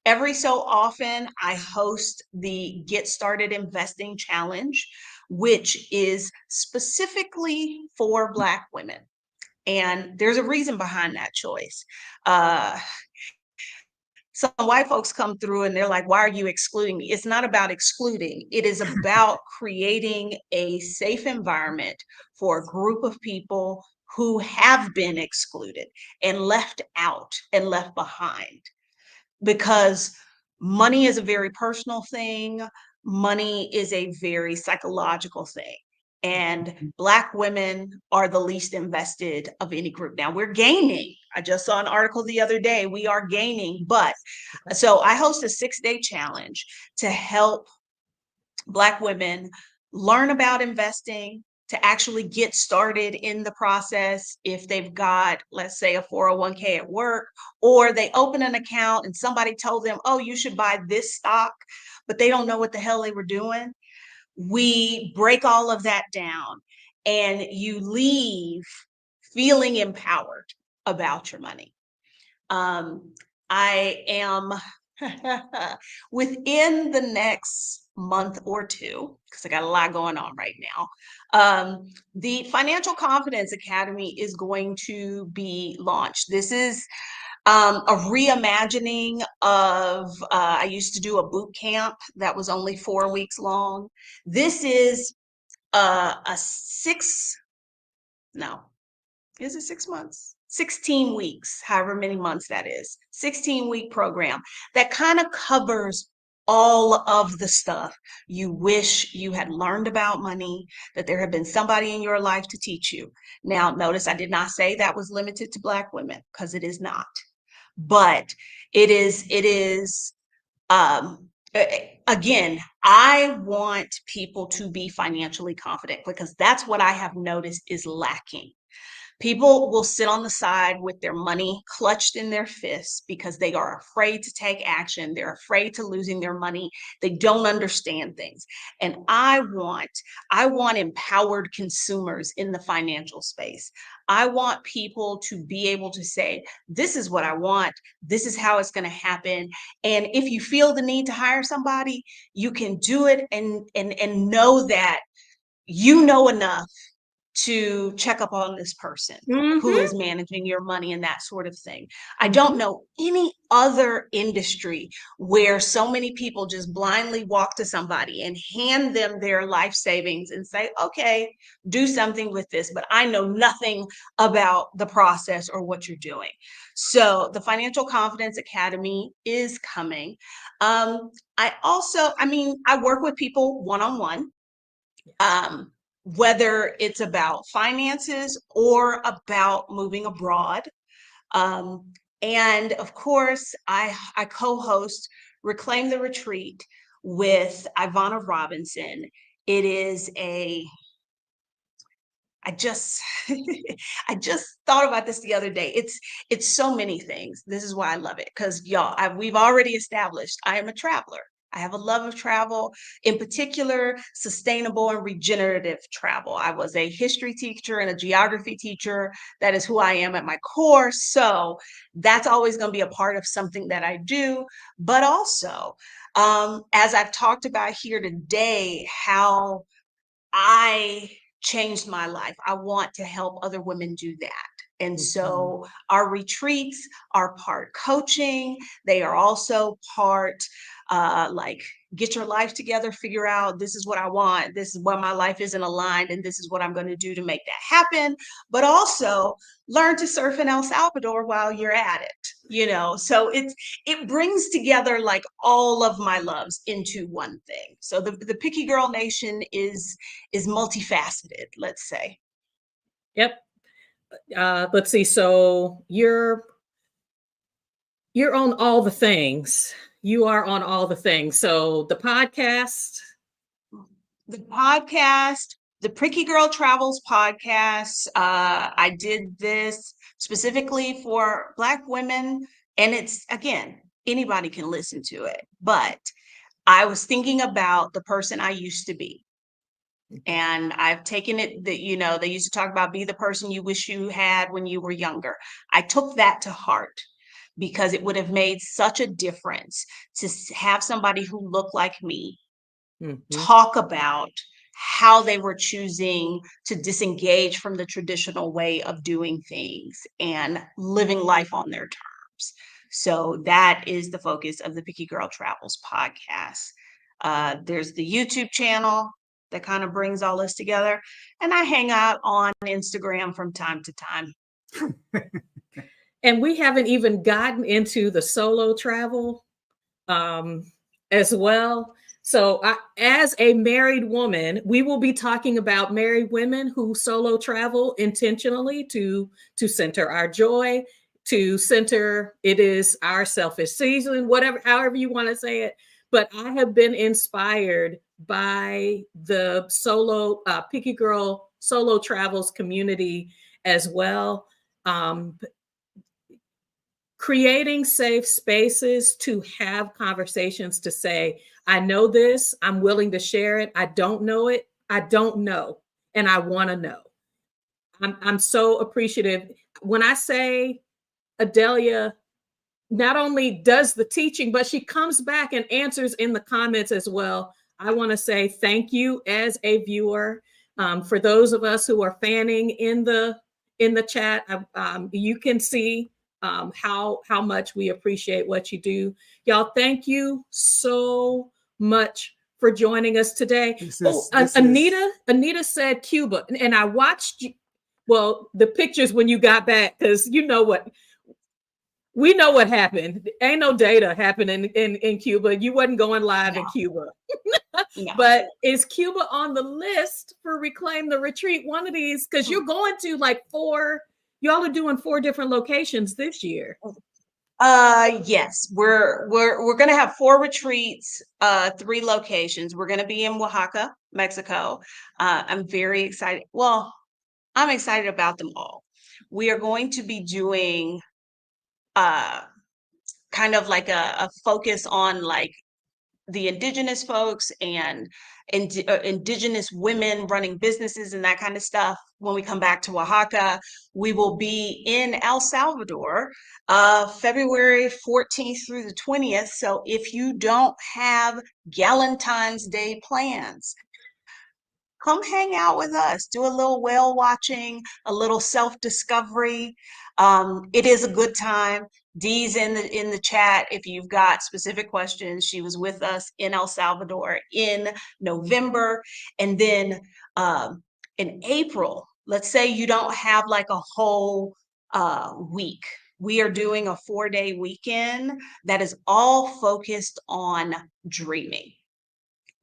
Every so often, I host the Get Started Investing Challenge, which is specifically for Black women. And there's a reason behind that choice. Some white folks come through and they're like, why are you excluding me? It's not about excluding. It is about creating a safe environment for a group of people who have been excluded and left out and left behind. Because money is a very personal thing. Money is a very psychological thing. And Black women are the least invested of any group. Now we're gaining. I just saw an article the other day. We are gaining, but so I host a 6-day challenge to help Black women learn about investing, to actually get started in the process. If they've got, let's say, a 401k at work, or they open an account and somebody told them, oh, you should buy this stock, but they don't know what the hell they were doing. We break all of that down and you leave feeling empowered about your money. I am within the next month or two, because I got a lot going on right now. The Financial Confidence Academy is going to be launched. This is a reimagining of, I used to do a boot camp that was only 4 weeks long. This is a 6 months? 16 weeks, however many months that is, 16-week program that kind of covers all of the stuff you wish you had learned about money, that there had been somebody in your life to teach you. Now, notice I did not say that was limited to Black women, because it is not. But it is, again, I want people to be financially confident, because that's what I have noticed is lacking. People will sit on the side with their money clutched in their fists because they are afraid to take action. They're afraid to losing their money. They don't understand things. And I want empowered consumers in the financial space. I want people to be able to say, this is what I want. This is how it's going to happen. And if you feel the need to hire somebody, you can do it and know that you know enough to check up on this person who is managing your money and that sort of thing. I don't know any other industry where so many people just blindly walk to somebody and hand them their life savings and say, okay, do something with this, but I know nothing about the process or what you're doing. So the Financial Confidence Academy is coming. I work with people one-on-one. Whether it's about finances or about moving abroad. And of course, I co-host Reclaim the Retreat with Ivana Robinson. It is I just thought about this the other day. It's so many things. This is why I love it, because y'all, we've already established I am a traveler. I have a love of travel, in particular, sustainable and regenerative travel. I was a history teacher and a geography teacher. That is who I am at my core. So that's always going to be a part of something that I do. But also, as I've talked about here today, how I changed my life. I want to help other women do that. And so our retreats are part coaching. They are also part like get your life together, figure out this is what I want. This is where my life isn't aligned, and this is what I'm going to do to make that happen. But also learn to surf in El Salvador while you're at it. So it brings together like all of my loves into one thing. So the Picky Girl Nation is multifaceted, let's say. Yep. Let's see. So you're on all the things. You are on all the things. So the podcast, the Picky Girl Travels podcast. I did this specifically for Black women, and it's, again, anybody can listen to it. But I was thinking about the person I used to be. And I've taken it that, they used to talk about be the person you wish you had when you were younger. I took that to heart because it would have made such a difference to have somebody who looked like me talk about how they were choosing to disengage from the traditional way of doing things and living life on their terms. So that is the focus of the Picky Girl Travels podcast. There's the YouTube channel that kind of brings all this together. And I hang out on Instagram from time to time. And we haven't even gotten into the solo travel as well. So as a married woman, we will be talking about married women who solo travel intentionally to center our joy, to center it is our selfish season, whatever, however you want to say it. But I have been inspired by the solo Picky Girl solo travels community as well. Creating safe spaces to have conversations to say, I know this, I'm willing to share it. I don't know it. I don't know. And I want to know. I'm so appreciative. When I say Adelia not only does the teaching, but she comes back and answers in the comments as well. I want to say thank you as a viewer. For those of us who are fanning in the chat, you can see how much we appreciate what you do. Y'all, thank you so much for joining us today. Anita said Cuba, and I watched the pictures when you got back, because we know what happened. Ain't no data happening in Cuba. You wasn't going live in Cuba. No. But is Cuba on the list for Reclaim the Retreat? One of these, because you're going to y'all are doing 4 different locations this year. Yes, we're going to have 4 retreats, 3 locations. We're going to be in Oaxaca, Mexico. I'm very excited. Well, I'm excited about them all. We are going to be doing kind of like a focus on like the indigenous folks and indigenous women running businesses and that kind of stuff. When we come back to Oaxaca, we will be in El Salvador, February 14th through the 20th. So if you don't have Galentine's Day plans, come hang out with us, do a little whale watching, a little self-discovery. It is a good time. Dee's in the chat if you've got specific questions. She was with us in El Salvador in November. And then in April, let's say you don't have like a whole week. We are doing a 4-day weekend that is all focused on dreaming.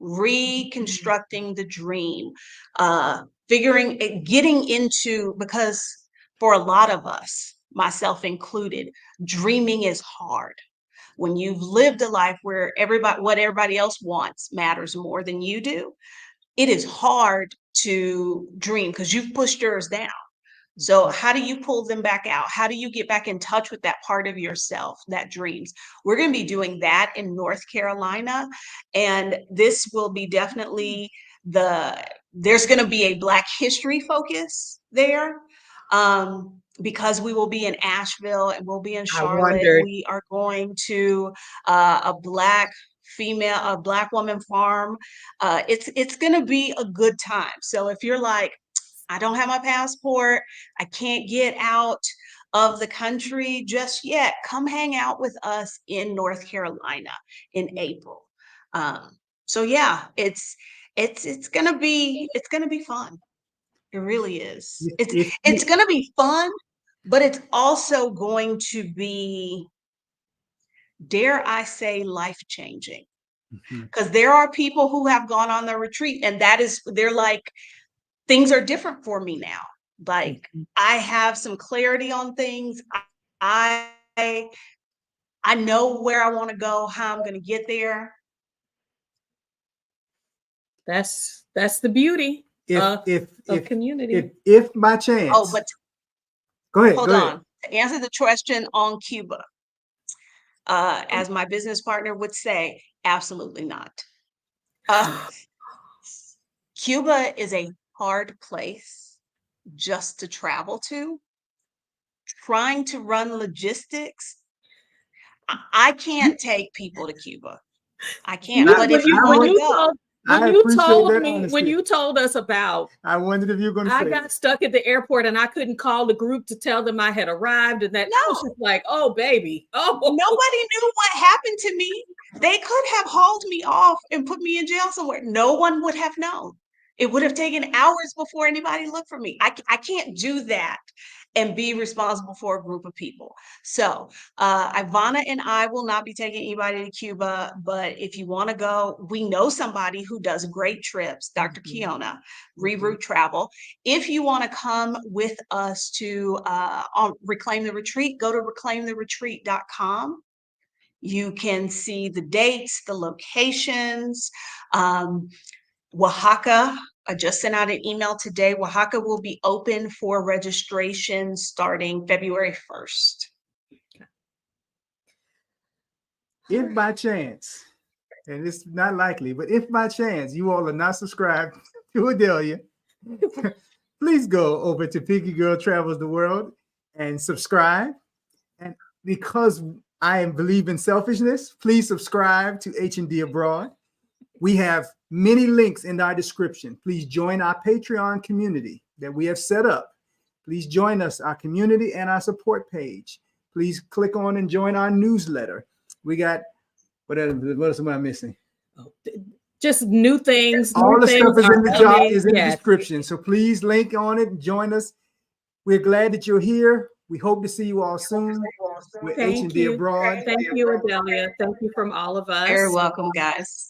Reconstructing the dream, getting into, because for a lot of us, myself included, dreaming is hard. When you've lived a life where what everybody else wants matters more than you do, it is hard to dream because you've pushed yours down. So how do you pull them back out? How do you get back in touch with that part of yourself that dreams? We're going to be doing that in North Carolina. And this will be definitely there's going to be a Black history focus there. Because we will be in Asheville and we'll be in I Charlotte. wondered. We are going to a Black woman farm. It's going to be a good time. So if you're like, I don't have my passport, I can't get out of the country just yet, come hang out with us in North Carolina in April. So yeah, it's gonna be fun. It really is. It's gonna be fun, but it's also going to be, dare I say, life-changing. Because there are people who have gone on the retreat and they're like, things are different for me now. Like I have some clarity on things. I know where I want to go, how I'm going to get there. That's the beauty of community. If by chance. Oh, but go ahead. Hold go on. ahead. To answer the question on Cuba, as my business partner would say, absolutely not. Cuba is a hard place just to travel to. Trying to run logistics, I can't take people to Cuba. I can't. But if you want to go, when you told us about, I wondered if you were going to say, I got stuck at the airport and I couldn't call the group to tell them I had arrived, and that I was just like, oh baby, oh. Nobody knew what happened to me. They could have hauled me off and put me in jail somewhere. No one would have known. It would have taken hours before anybody looked for me. I can't do that and be responsible for a group of people. So Ivana and I will not be taking anybody to Cuba, but if you want to go, we know somebody who does great trips, Dr. Kiona, Reroute Travel. If you want to come with us to Reclaim the Retreat, go to reclaimtheretreat.com. You can see the dates, the locations. Oaxaca, I just sent out an email today. Oaxaca will be open for registration starting February 1st. If by chance, and it's not likely, but if by chance you all are not subscribed to Adelia, please go over to Pinky Girl Travels the World and subscribe. And because I believe in selfishness, please subscribe to H and Dee Abroad. We have many links in our description. Please join our Patreon community that we have set up. Please join us, our community and our support page. Please click on and join our newsletter. We got, what else am I missing? Just new things. All the stuff is in the job, is in the Yes. description. So please link on it and join us. We're glad that you're here. We hope to see you all soon with H and Dee Abroad. Thank you, Adelia. Thank you from all of us. You're welcome, guys.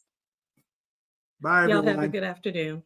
Bye, Y'all everyone. have a good afternoon.